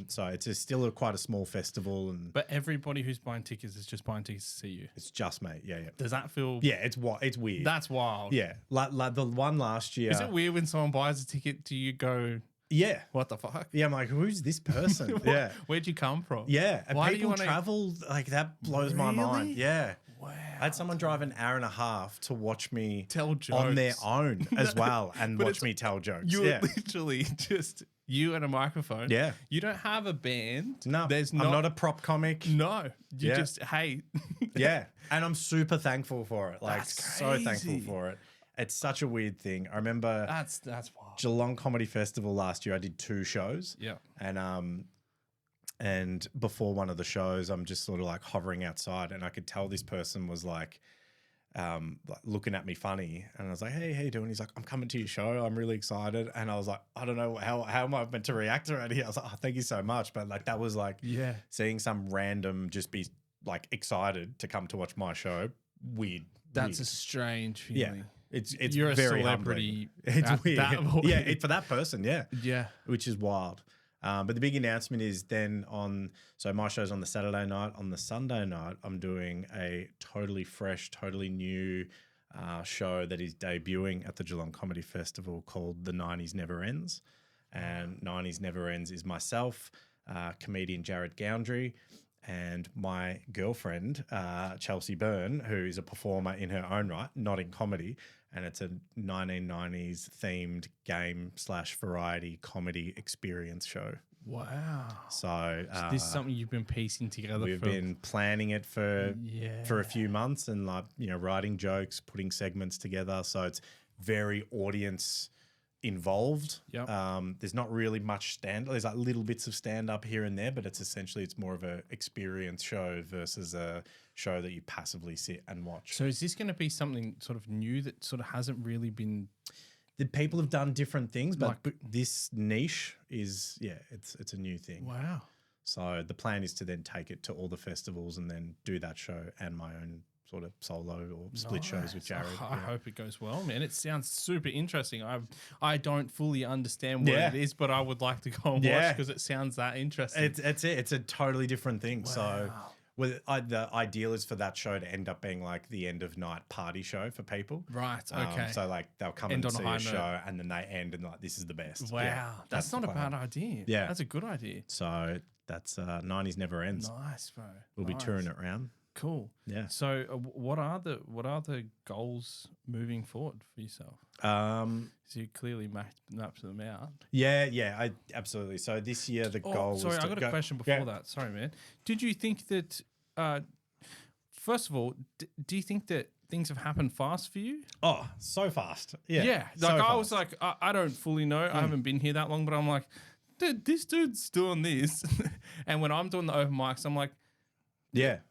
[SPEAKER 1] So it's still quite a small festival.
[SPEAKER 2] But everybody who's buying tickets is just buying tickets to see you.
[SPEAKER 1] It's just me. Yeah.
[SPEAKER 2] Does that feel...
[SPEAKER 1] Yeah, it's weird.
[SPEAKER 2] That's wild.
[SPEAKER 1] Yeah. Like the one last year...
[SPEAKER 2] Is it weird when someone buys a ticket, do you go...
[SPEAKER 1] Yeah.
[SPEAKER 2] What the fuck?
[SPEAKER 1] Yeah, I'm like, who's this person? Yeah.
[SPEAKER 2] Where'd you come from?
[SPEAKER 1] Yeah. And why people travel, like that blows my mind. Yeah.
[SPEAKER 2] Wow.
[SPEAKER 1] I had someone drive an hour and a half to watch me
[SPEAKER 2] tell jokes
[SPEAKER 1] on their own as well and watch me tell jokes.
[SPEAKER 2] You're literally just you and a microphone.
[SPEAKER 1] Yeah.
[SPEAKER 2] You don't have a band.
[SPEAKER 1] No. I'm not a prop comic.
[SPEAKER 2] No. You just, hey.
[SPEAKER 1] Yeah. And I'm super thankful for it. Like, so thankful for it. It's such a weird thing. I remember
[SPEAKER 2] that's wild.
[SPEAKER 1] Geelong Comedy Festival last year, I did 2 shows.
[SPEAKER 2] Yeah.
[SPEAKER 1] And before one of the shows, I'm just sort of like hovering outside and I could tell this person was like looking at me funny. And I was like, hey, how you doing? He's like, I'm coming to your show. I'm really excited. And I was like, I don't know how am I meant to react around here? I was like, oh, thank you so much. But like, that was like seeing some random just be like excited to come to watch my show. Weird.
[SPEAKER 2] That's a strange feeling.
[SPEAKER 1] Yeah. It's
[SPEAKER 2] You're
[SPEAKER 1] very
[SPEAKER 2] a celebrity.
[SPEAKER 1] It's weird. For that person, yeah.
[SPEAKER 2] Yeah.
[SPEAKER 1] Which is wild. But the big announcement is then so my show's on the Saturday night. On the Sunday night, I'm doing a totally fresh, totally new show that is debuting at the Geelong Comedy Festival called The 90s Never Ends. And 90s Never Ends is myself, comedian Jared Goundry, and my girlfriend, Chelsea Byrne, who is a performer in her own right, not in comedy. And it's a 1990s themed game/variety comedy experience show.
[SPEAKER 2] Wow.
[SPEAKER 1] So
[SPEAKER 2] this is something you've been piecing together.
[SPEAKER 1] We've been planning it for a few months and like, writing jokes, putting segments together. So it's very audience involved.
[SPEAKER 2] Yep.
[SPEAKER 1] There's not really much there's like little bits of stand up here and there, but it's more of a experience show versus a show that you passively sit and watch.
[SPEAKER 2] So is this going to be something sort of new that sort of hasn't really been?
[SPEAKER 1] The people have done different things, but this niche is it's a new thing.
[SPEAKER 2] Wow.
[SPEAKER 1] So the plan is to then take it to all the festivals and then do that show and my own sort of solo or split shows with Jared.
[SPEAKER 2] I hope it goes well, man. It sounds super interesting. I don't fully understand what it is, but I would like to go and watch because it sounds that interesting.
[SPEAKER 1] It's a totally different thing.
[SPEAKER 2] Wow.
[SPEAKER 1] So the ideal is for that show to end up being like the end of night party show for people.
[SPEAKER 2] Right. Okay.
[SPEAKER 1] So like they'll come and see a show and then they end and like, this is the best.
[SPEAKER 2] Wow.
[SPEAKER 1] Yeah,
[SPEAKER 2] that's not a bad idea.
[SPEAKER 1] Yeah.
[SPEAKER 2] That's a good idea.
[SPEAKER 1] So that's 90s never ends.
[SPEAKER 2] Nice, bro.
[SPEAKER 1] We'll be touring it around.
[SPEAKER 2] Cool.
[SPEAKER 1] Yeah.
[SPEAKER 2] So what are the goals moving forward for yourself? So you clearly mapped them out.
[SPEAKER 1] Yeah, absolutely. So this year the goal was
[SPEAKER 2] I got a question before that. Sorry, man. Did you think that first of all, do you think that things have happened fast for you?
[SPEAKER 1] Oh, so fast. Yeah.
[SPEAKER 2] Yeah. Like I was like, I don't fully know. I haven't been here that long, but I'm like, dude, this dude's doing this. And when I'm doing the open mics, I'm like,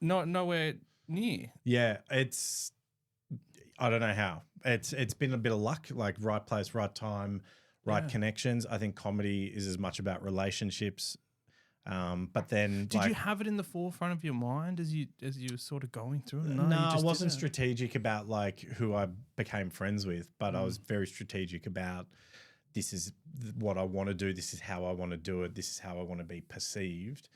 [SPEAKER 2] nowhere near.
[SPEAKER 1] Yeah, I don't know how. It's been a bit of luck, like right place, right time, right connections. I think comedy is as much about relationships. But then
[SPEAKER 2] did you have it in the forefront of your mind as you were sort of going through it?
[SPEAKER 1] No, I wasn't strategic about like who I became friends with, but I was very strategic about this is what I want to do. This is how I want to do it. This is how I want to be perceived.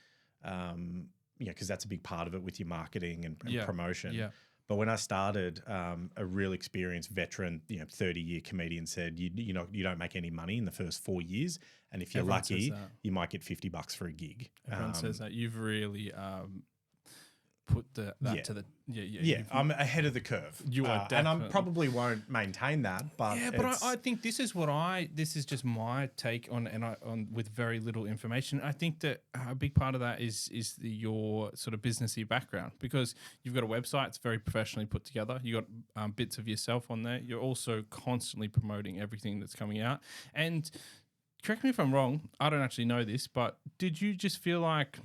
[SPEAKER 1] Because that's a big part of it with your marketing and promotion. Yeah. But when I started, a real experienced veteran, 30-year comedian said, you don't make any money in the first 4 years, and if you're lucky, you might get $50 for a gig.
[SPEAKER 2] Everyone says that. You've really put that to the
[SPEAKER 1] I'm ahead of the curve.
[SPEAKER 2] You are definitely.
[SPEAKER 1] And I probably won't maintain that, but
[SPEAKER 2] I think this is just my take on with very little information. I think that a big part of that is your sort of businessy background, because you've got a website, it's very professionally put together. You got bits of yourself on there. You're also constantly promoting everything that's coming out. And correct me if I'm wrong, I don't actually know this, but did you just feel like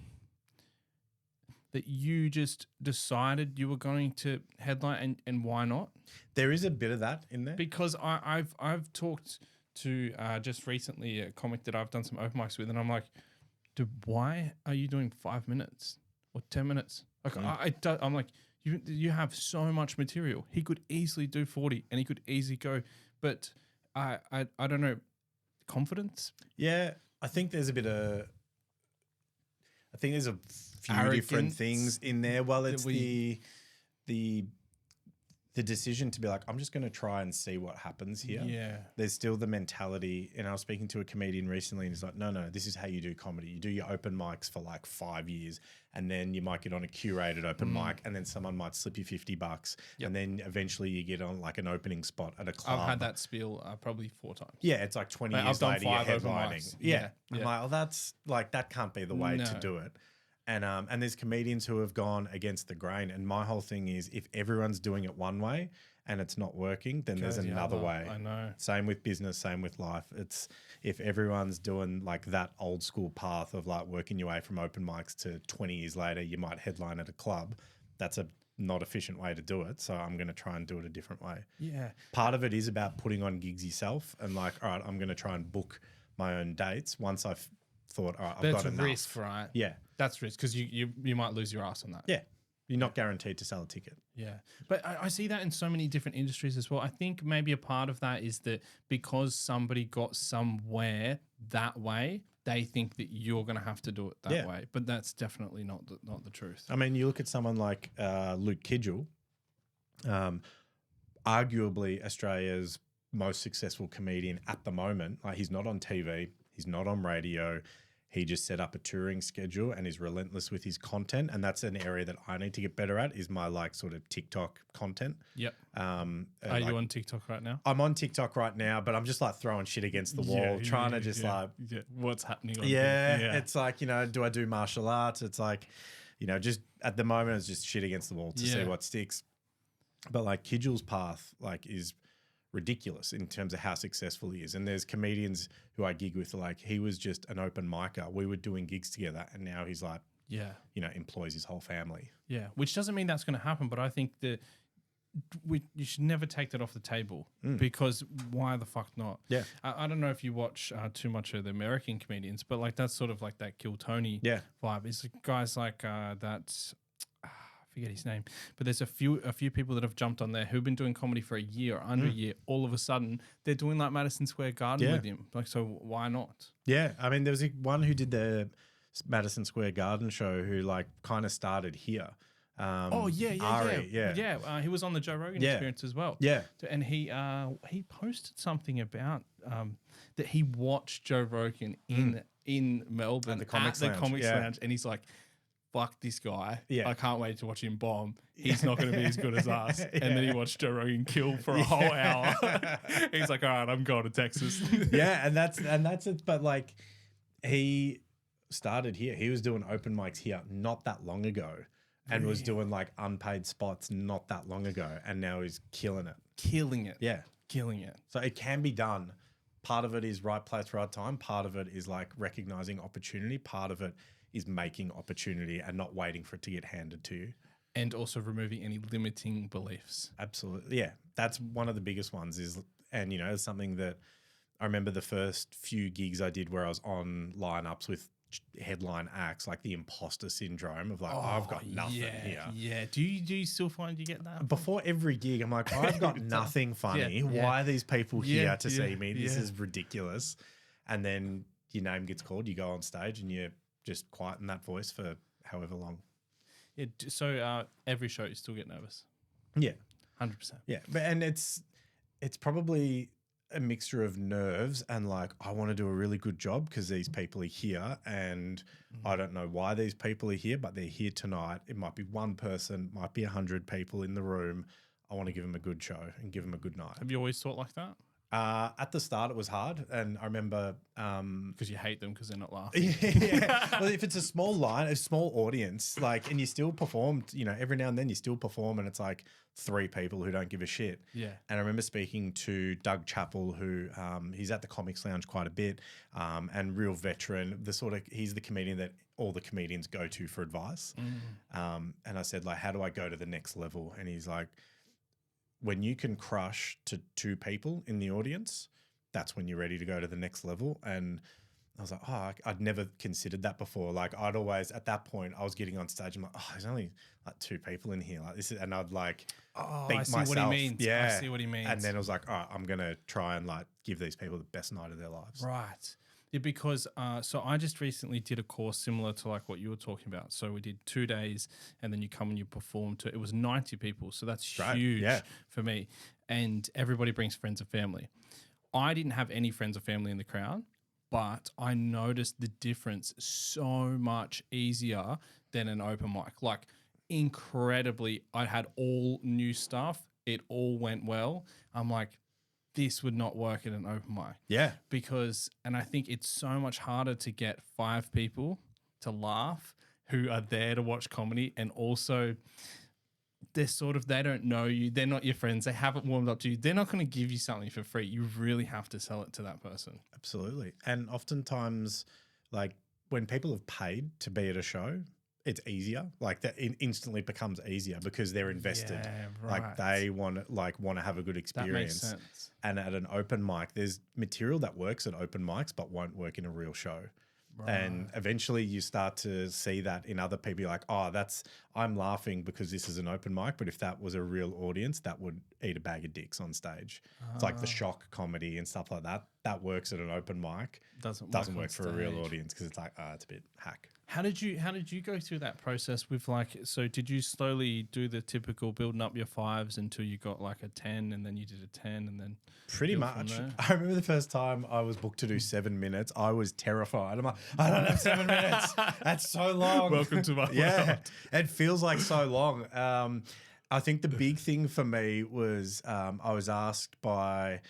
[SPEAKER 2] that you just decided you were going to headline, and why not?
[SPEAKER 1] There is a bit of that in there.
[SPEAKER 2] Because I've talked to just recently a comic that I've done some open mics with, and I'm like, dude, why are you doing 5 minutes or 10 minutes? Like I'm like, you have so much material. He could easily do 40 and he could easily go, but I don't know, confidence?
[SPEAKER 1] Yeah, I think there's a few
[SPEAKER 2] Arrogance.
[SPEAKER 1] Different things in there. Well, it's the decision to be like, I'm just going to try and see what happens here.
[SPEAKER 2] Yeah.
[SPEAKER 1] There's still the mentality. And I was speaking to a comedian recently and he's like, no, this is how you do comedy. You do your open mics for like 5 years and then you might get on a curated open mic and then someone might slip you $50 and then eventually you get on like an opening spot at a club.
[SPEAKER 2] I've had that spiel probably 4 times.
[SPEAKER 1] Yeah, it's like 20 years later you're headlining. Yeah. I'm like, oh, that's like, that can't be the way to do it. And there's comedians who have gone against the grain. And my whole thing is, if everyone's doing it one way and it's not working, then there's another way.
[SPEAKER 2] I know.
[SPEAKER 1] Same with business, same with life. It's if everyone's doing like that old school path of like working your way from open mics to 20 years later, you might headline at a club. That's a not efficient way to do it. So I'm going to try and do it a different way.
[SPEAKER 2] Yeah.
[SPEAKER 1] Part of it is about putting on gigs yourself and like, all right, I'm going to try and book my own dates once I've thought, all right, I've got enough.
[SPEAKER 2] That's risk, right?
[SPEAKER 1] Yeah.
[SPEAKER 2] That's risk because you might lose your ass on that.
[SPEAKER 1] Yeah. You're not guaranteed to sell a ticket.
[SPEAKER 2] Yeah. But I see that in so many different industries as well. I think maybe a part of that is that because somebody got somewhere that way, they think that you're going to have to do it that way. But that's definitely not the truth.
[SPEAKER 1] I mean, you look at someone like Luke Kidgel, arguably Australia's most successful comedian at the moment. Like, he's not on TV. He's not on radio. He just set up a touring schedule and is relentless with his content. And that's an area that I need to get better at, is my like sort of TikTok content.
[SPEAKER 2] Yep. Are you on TikTok right now?
[SPEAKER 1] I'm on TikTok right now, but I'm just like throwing shit against the wall, trying to just like...
[SPEAKER 2] Yeah. What's happening on
[SPEAKER 1] It's like, do I do martial arts? It's like, just at the moment it's just shit against the wall to see what sticks. But like Kidgel's path like is ridiculous in terms of how successful he is. And there's comedians who I gig with, like, he was just an open micer. We were doing gigs together, and now he's like, employs his whole family.
[SPEAKER 2] Yeah, which doesn't mean that's going to happen, but I think that you should never take that off the table because why the fuck not?
[SPEAKER 1] Yeah.
[SPEAKER 2] I don't know if you watch too much of the American comedians, but like that's sort of like that Kill Tony vibe. It's guys like that. I forget his name, but there's a few people that have jumped on there who've been doing comedy for a year or under a year. All of a sudden, they're doing like Madison Square Garden with him. Like, so why not?
[SPEAKER 1] Yeah, I mean, there was one who did the Madison Square Garden show who like kind of started here.
[SPEAKER 2] Ari, he was on the Joe Rogan Experience as well.
[SPEAKER 1] Yeah,
[SPEAKER 2] and he posted something about that he watched Joe Rogan in Melbourne
[SPEAKER 1] at the Comics Lounge,
[SPEAKER 2] and he's like, "Fuck this guy!
[SPEAKER 1] Yeah.
[SPEAKER 2] I can't wait to watch him bomb. He's not going to be as good as us." And then he watched Joe Rogan kill for a whole hour. He's like, "All right, I'm going to Texas."
[SPEAKER 1] and that's it. But like, he started here. He was doing open mics here not that long ago. And was doing like unpaid spots not that long ago. And now he's killing it. Yeah.
[SPEAKER 2] Killing it.
[SPEAKER 1] So it can be done. Part of it is right place, right time. Part of it is like recognizing opportunity. Part of it is making opportunity and not waiting for it to get handed to you.
[SPEAKER 2] And also removing any limiting beliefs.
[SPEAKER 1] Absolutely. Yeah. That's one of the biggest ones and you know, it's something that I remember the first few gigs I did where I was on lineups with headline acts, like the imposter syndrome of like, I've got nothing here.
[SPEAKER 2] Yeah. Do you still find you get that?
[SPEAKER 1] Before every gig, I'm like, I've got nothing funny. Why are these people here to see me? This is ridiculous. And then your name gets called, you go on stage and you just quieten that voice for however long.
[SPEAKER 2] Yeah. So every show you still get nervous?
[SPEAKER 1] Yeah.
[SPEAKER 2] 100%.
[SPEAKER 1] Yeah. And it's probably a mixture of nerves and like, I want to do a really good job because these people are here and I don't know why these people are here, but they're here tonight. It might be one person, might be 100 people in the room. I want to give them a good show and give them a good night.
[SPEAKER 2] Have you always thought like that?
[SPEAKER 1] At the start, it was hard. And I remember...
[SPEAKER 2] Because you hate them because they're not laughing.
[SPEAKER 1] Well, if it's a small audience, like, and you still perform, you know, every now and then you still perform and it's like 3 people who don't give a shit.
[SPEAKER 2] Yeah.
[SPEAKER 1] And I remember speaking to Doug Chappell, who he's at the Comics Lounge quite a bit and real veteran. He's the comedian that all the comedians go to for advice. And I said, like, how do I go to the next level? And he's like, when you can crush to 2 people in the audience, that's when you're ready to go to the next level. And I was like, I'd never considered that before. Like I'd always, at that point, I was getting on stage. I'm like, there's only like 2 people in here. Like this is, and I'd like beat myself.
[SPEAKER 2] I see what he means.
[SPEAKER 1] Yeah.
[SPEAKER 2] I see what he means.
[SPEAKER 1] And then I was like, I'm going to try and like give these people the best night of their lives.
[SPEAKER 2] Right. Yeah, because so I just recently did a course similar to like what you were talking about. So we did 2 days and then you come and you perform to, it was 90 people. So that's huge for me. And everybody brings friends and family. I didn't have any friends or family in the crowd, but I noticed the difference so much easier than an open mic. Like incredibly, I had all new stuff. It all went well. I'm like, this would not work at an open mic. Yeah. And I think it's so much harder to get 5 people to laugh who are there to watch comedy and also they don't know you. They're not your friends. They haven't warmed up to you. They're not going to give you something for free. You really have to sell it to that person. Absolutely.
[SPEAKER 1] And oftentimes, like when people have paid to be at a show, it's easier. Like that instantly becomes easier because they're invested. Yeah, right. Like they want to have a good experience.
[SPEAKER 2] That makes sense.
[SPEAKER 1] And at an open mic, there's material that works at open mics but won't work in a real show. Right. And eventually you start to see that in other people. You're like, I'm laughing because this is an open mic, but if that was a real audience, that would eat a bag of dicks on stage. It's like the shock comedy and stuff like that. That works at an open mic. Doesn't work for a real audience because it's like, it's a bit hack.
[SPEAKER 2] How did you go through that process with so did you slowly do the typical building up your 5s until you got like a 10 and then you did a 10 and then
[SPEAKER 1] pretty much. I remember the first time I was booked to do 7 minutes, I was terrified. I'm like, I don't have 7 minutes. That's so long.
[SPEAKER 2] Welcome to my world.
[SPEAKER 1] It feels like so long. I think the big thing for me was I was asked by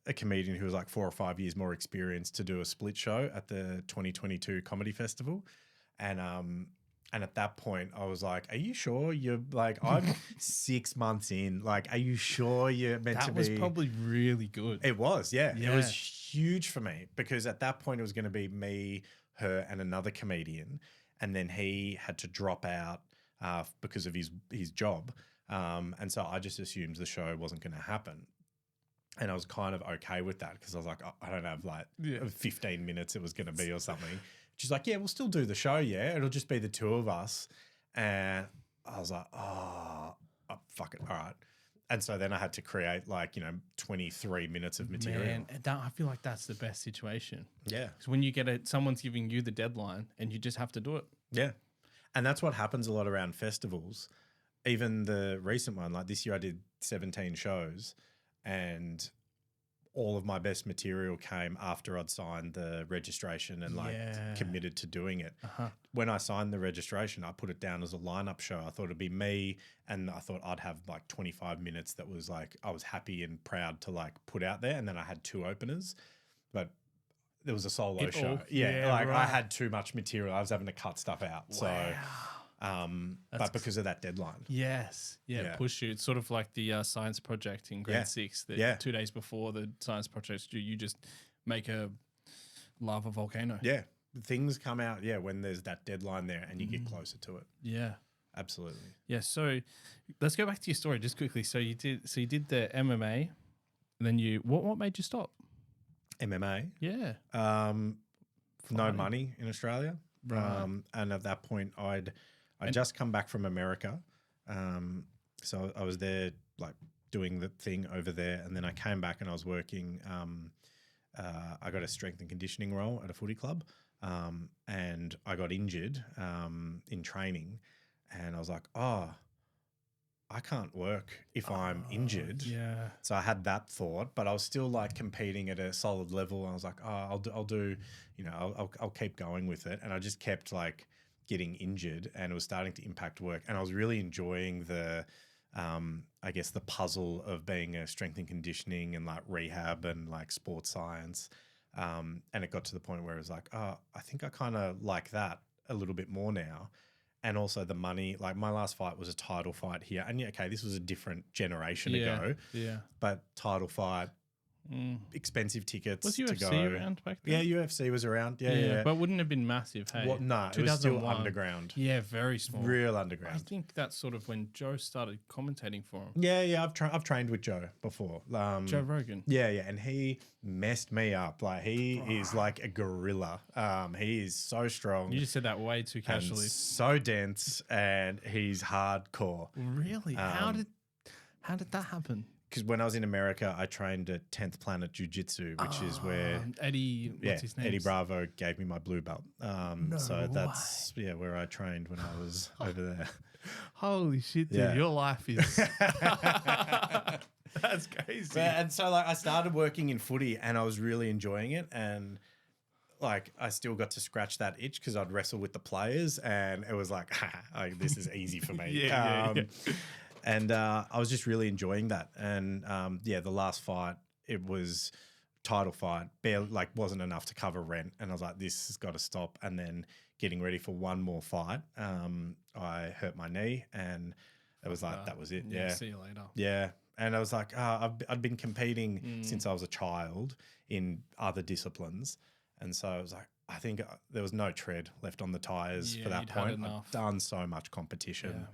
[SPEAKER 1] a comedian who was like 4 or 5 years more experienced to do a split show at the 2022 Comedy Festival. And And at that point, I was like, are you sure you're like, I'm 6 months in. Like, are you sure you're meant to be?
[SPEAKER 2] That was probably really good.
[SPEAKER 1] It was, yeah. It was huge for me because at that point, it was going to be me, her, and another comedian. And then he had to drop out because of his job. And so I just assumed the show wasn't going to happen. And I was kind of okay with that because I was like, I don't have like 15 minutes it was going to be or something. She's like, yeah, we'll still do the show, yeah. It'll just be the two of us. And I was like, fuck it, all right. And so then I had to create 23 minutes of material.
[SPEAKER 2] Man, I feel like that's the best situation.
[SPEAKER 1] Yeah.
[SPEAKER 2] Because when you get someone's giving you the deadline and you just have to do it.
[SPEAKER 1] Yeah. And that's what happens a lot around festivals. Even the recent one, like this year I did 17 shows and all of my best material came after I'd signed the registration and committed to doing it. When I signed the registration, I put it down as a lineup show. I thought it'd be me and I thought I'd have like 25 minutes that was like, I was happy and proud to like put out there. And then I had 2 openers, but there was a solo show. I had too much material. I was having to cut stuff out. Wow. So, but because of that deadline.
[SPEAKER 2] Yes. Yeah. Push you. It's sort of like the science project in grade 6 that 2 days before the science project, you just make a lava volcano.
[SPEAKER 1] Yeah. Things come out, when there's that deadline there and you get closer to it.
[SPEAKER 2] Yeah.
[SPEAKER 1] Absolutely.
[SPEAKER 2] Yeah. So let's go back to your story just quickly. So you did the MMA, and then what made you stop?
[SPEAKER 1] MMA?
[SPEAKER 2] Yeah.
[SPEAKER 1] No money in Australia. Right. And at that point I'd just come back from America. So I was there like doing the thing over there. And then I came back and I was working, I got a strength and conditioning role at a footy club. And I got injured in training and I was like, I can't work if I'm injured.
[SPEAKER 2] Yeah.
[SPEAKER 1] So I had that thought, but I was still like competing at a solid level. I was like, I'll do, I'll keep going with it. And I just kept like getting injured and it was starting to impact work. And I was really enjoying the, I guess the puzzle of being a strength and conditioning and like rehab and like sports science. And it got to the point where it was like, I think I kind of like that a little bit more now. And also the money, like my last fight was a title fight here. And this was a different generation ago.
[SPEAKER 2] Yeah.
[SPEAKER 1] But title fight, expensive tickets
[SPEAKER 2] was UFC
[SPEAKER 1] to go.
[SPEAKER 2] Around back then?
[SPEAKER 1] Yeah, UFC was around. Yeah.
[SPEAKER 2] But wouldn't have been massive, hey?
[SPEAKER 1] Well, no, it was still underground.
[SPEAKER 2] Yeah, very small.
[SPEAKER 1] Real underground.
[SPEAKER 2] I think that's sort of when Joe started commentating for him.
[SPEAKER 1] Yeah, I've trained with Joe before.
[SPEAKER 2] Joe Rogan.
[SPEAKER 1] Yeah, and he messed me up. Like he is like a gorilla. He is so strong.
[SPEAKER 2] You just said that way too casually.
[SPEAKER 1] So dense, and he's hardcore.
[SPEAKER 2] Really? How did that happen?
[SPEAKER 1] Because when I was in America, I trained at 10th Planet Jiu-Jitsu, which is where
[SPEAKER 2] Eddie, what's his name?
[SPEAKER 1] Eddie Bravo gave me my blue belt. So that's where I trained when I was over there.
[SPEAKER 2] Holy shit, dude! Your life is that's crazy.
[SPEAKER 1] And so like I started working in footy, and I was really enjoying it, and like I still got to scratch that itch because I'd wrestle with the players, and it was like, this is easy for me. And I was just really enjoying that. And the last fight, it was title fight, barely like wasn't enough to cover rent. And I was like, this has got to stop. And then getting ready for one more fight, I hurt my knee and it was like, that was it. Yeah.
[SPEAKER 2] See you later.
[SPEAKER 1] Yeah. And I was like, I'd been competing since I was a child in other disciplines. And so I was like, I think there was no tread left on the tires for that point. I've done so much competition. Yeah.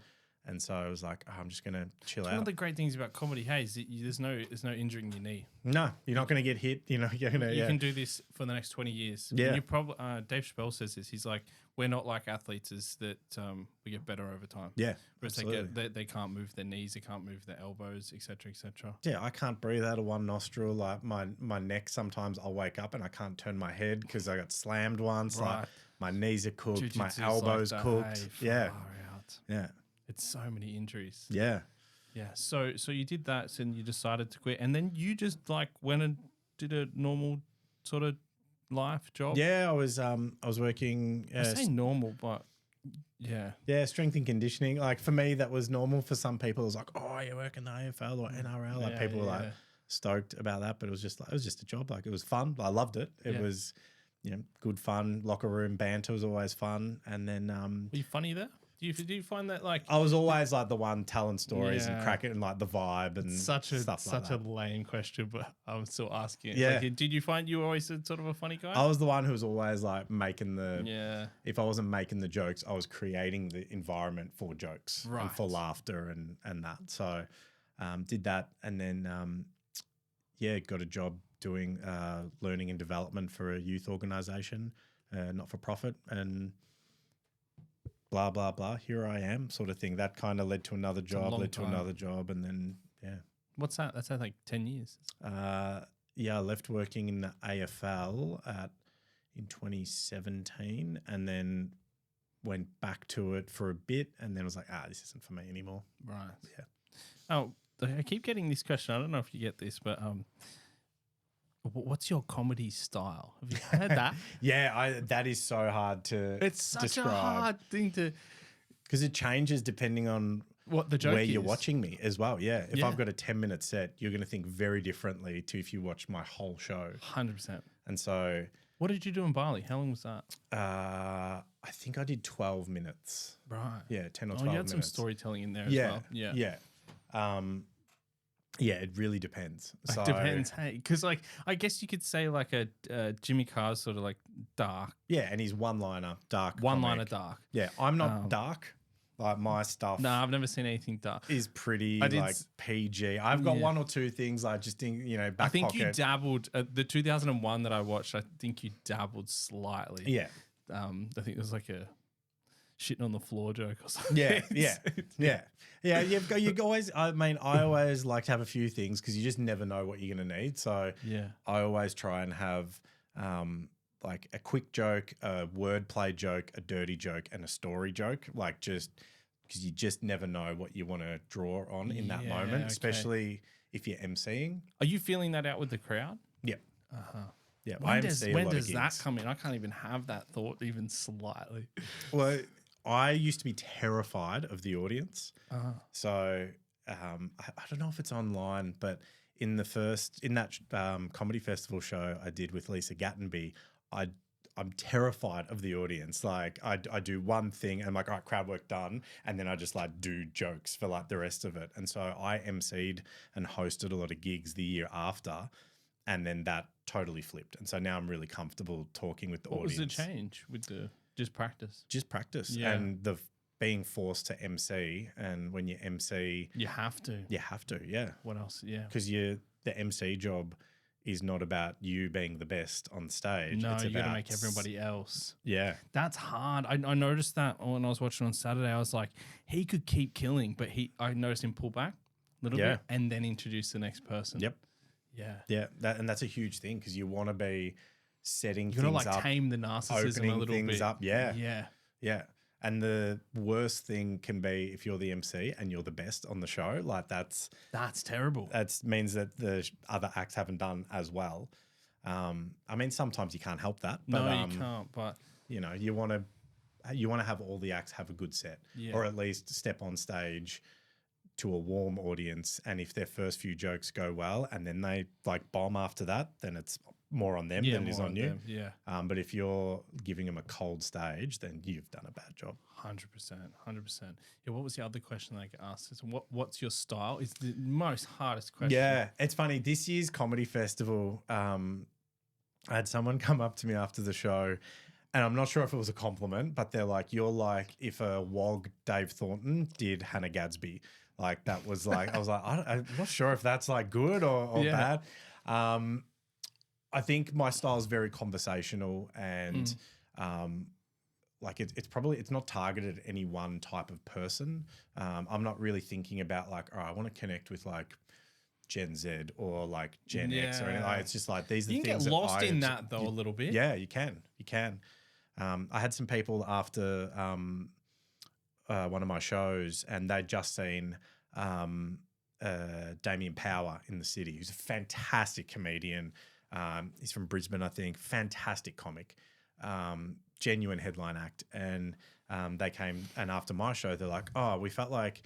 [SPEAKER 1] And so I was like, I'm just going to chill out.
[SPEAKER 2] One of the great things about comedy, is that there's no injuring your knee.
[SPEAKER 1] No, you're not going to get hit. You
[SPEAKER 2] can do this for the next 20 years.
[SPEAKER 1] Yeah.
[SPEAKER 2] And you probably, Dave Chappelle says this. He's like, we're not like athletes, is that we get better over time.
[SPEAKER 1] Yeah,
[SPEAKER 2] whereas they can't move their knees, they can't move their elbows, et cetera, et cetera.
[SPEAKER 1] Yeah, I can't breathe out of one nostril. Like my neck, sometimes I'll wake up and I can't turn my head because I got slammed once. Right. Like my knees are cooked,
[SPEAKER 2] Jiu-jitsu's
[SPEAKER 1] my elbows
[SPEAKER 2] like
[SPEAKER 1] cooked. Yeah. Yeah.
[SPEAKER 2] It's so many injuries.
[SPEAKER 1] Yeah.
[SPEAKER 2] Yeah. So you did that and you decided to quit. And then you just like went and did a normal sort of life job.
[SPEAKER 1] Yeah, I was working.
[SPEAKER 2] I say normal, but yeah.
[SPEAKER 1] Yeah, strength and conditioning. Like for me, that was normal. For some people, it was like, oh, you're working the AFL or NRL. Like people were like stoked about that, but it was just a job. Like it was fun. I loved it. It was good fun. Locker room banter was always fun. And then
[SPEAKER 2] were you funny there? Do you find that like
[SPEAKER 1] I was always like the one telling stories and cracking and like the vibe and
[SPEAKER 2] such a
[SPEAKER 1] stuff like
[SPEAKER 2] such a lame question, but I'm still asking it.
[SPEAKER 1] Yeah.
[SPEAKER 2] Like, did you find you were always sort of a funny guy?
[SPEAKER 1] I was the one who was always like making if I wasn't making the jokes, I was creating the environment for jokes and for laughter and that. So did that, and then got a job doing learning and development for a youth organisation, not for profit, and blah blah blah. Here I am, sort of thing. That kind of led to another job, and then
[SPEAKER 2] What's that? That's like 10 years.
[SPEAKER 1] I left working in the AFL in 2017, and then went back to it for a bit, and then was like, this isn't for me anymore.
[SPEAKER 2] Right.
[SPEAKER 1] Yeah.
[SPEAKER 2] Oh, I keep getting this question. I don't know if you get this, but what's your comedy style? Have you heard that?
[SPEAKER 1] That is so hard to
[SPEAKER 2] It's such
[SPEAKER 1] describe.
[SPEAKER 2] a hard thing to...
[SPEAKER 1] Because it changes depending on
[SPEAKER 2] what the joke
[SPEAKER 1] where
[SPEAKER 2] is.
[SPEAKER 1] you're watching me as well. Yeah. If I've got a 10-minute set, you're going to think very differently to if you watch my whole show.
[SPEAKER 2] 100%.
[SPEAKER 1] And so...
[SPEAKER 2] What did you do in Bali? How long was that?
[SPEAKER 1] I think I did 12 minutes.
[SPEAKER 2] Right.
[SPEAKER 1] Yeah, 10 or 12 minutes.
[SPEAKER 2] You had some storytelling in there as well.
[SPEAKER 1] Yeah. It really depends.
[SPEAKER 2] It depends, hey. Because, like, I guess you could say, like, a Jimmy Carr's sort of, like, dark.
[SPEAKER 1] Yeah, and he's one-liner, dark.
[SPEAKER 2] One-liner dark.
[SPEAKER 1] Yeah, I'm not dark. Like, my stuff...
[SPEAKER 2] No, I've never seen anything dark.
[SPEAKER 1] ...is pretty, like, PG. I've got one or two things I just think, back
[SPEAKER 2] I think
[SPEAKER 1] pocket.
[SPEAKER 2] you dabbled... the 2001 that I watched, I think you dabbled slightly.
[SPEAKER 1] Yeah.
[SPEAKER 2] I think it was, like, a shitting on the floor joke or something.
[SPEAKER 1] Yeah. You always... I mean, I always like to have a few things because you just never know what you're going to need. So I always try and have... like a quick joke, a wordplay joke, a dirty joke, and a story joke. Like just because you just never know what you want to draw on in that moment, especially if you're emceeing.
[SPEAKER 2] Are you feeling that out with the crowd?
[SPEAKER 1] Yeah. Yeah.
[SPEAKER 2] When does that come in? I can't even have that thought even slightly.
[SPEAKER 1] Well, I used to be terrified of the audience. So I don't know if it's online, but in that comedy festival show I did with Lisa Gattenby, I'm terrified of the audience. Like I do one thing and I'm like, all right, crowd work done. And then I just like do jokes for like the rest of it. And so I emceed and hosted a lot of gigs the year after. And then that totally flipped. And so now I'm really comfortable talking with the audience.
[SPEAKER 2] What was the change with just practice?
[SPEAKER 1] Just practice. Yeah. And the being forced to MC. And when you MC.
[SPEAKER 2] You have to.
[SPEAKER 1] Yeah.
[SPEAKER 2] What else? Yeah.
[SPEAKER 1] Because the MC job is not about you being the best on stage.
[SPEAKER 2] No,
[SPEAKER 1] it's
[SPEAKER 2] you got to
[SPEAKER 1] about
[SPEAKER 2] make everybody else.
[SPEAKER 1] Yeah.
[SPEAKER 2] That's hard. I noticed that when I was watching on Saturday. I was like, he could keep killing, but I noticed him pull back a little bit and then introduce the next person.
[SPEAKER 1] Yep.
[SPEAKER 2] Yeah.
[SPEAKER 1] Yeah. That's a huge thing because you want to be setting things up.
[SPEAKER 2] You want to like tame the narcissism a little bit.
[SPEAKER 1] Up. Yeah.
[SPEAKER 2] Yeah.
[SPEAKER 1] Yeah. And the worst thing can be if you're the MC and you're the best on the show. Like that's
[SPEAKER 2] terrible.
[SPEAKER 1] That means that the other acts haven't done as well. I mean, sometimes you can't help that. But,
[SPEAKER 2] no, you can't. But
[SPEAKER 1] you want to have all the acts have a good set, or at least step on stage to a warm audience. And if their first few jokes go well, and then they like bomb after that, then it's more on them than it is on you.
[SPEAKER 2] Yeah.
[SPEAKER 1] But if you're giving them a cold stage, then you've done a bad job.
[SPEAKER 2] 100%. Yeah. What was the other question I asked? What's your style? It's the most hardest question.
[SPEAKER 1] Yeah. It's funny. This year's comedy festival, I had someone come up to me after the show, and I'm not sure if it was a compliment, but they're like, you're like if a WOG Dave Thornton did Hannah Gadsby. Like that was like, I was like, I'm not sure if that's like good or bad. I think my style is very conversational and like it's not targeted at any one type of person. I'm not really thinking about like, oh, I want to connect with like Gen Z or like Gen X or anything. Like, it's just like these are
[SPEAKER 2] you
[SPEAKER 1] things
[SPEAKER 2] get lost in that though a little bit.
[SPEAKER 1] Yeah, you can. I had some people after one of my shows and they'd just seen Damien Power in the City, who's a fantastic comedian. He's from Brisbane, I think. Fantastic comic, genuine headline act. And they came, and after my show, they're like, "Oh, we felt like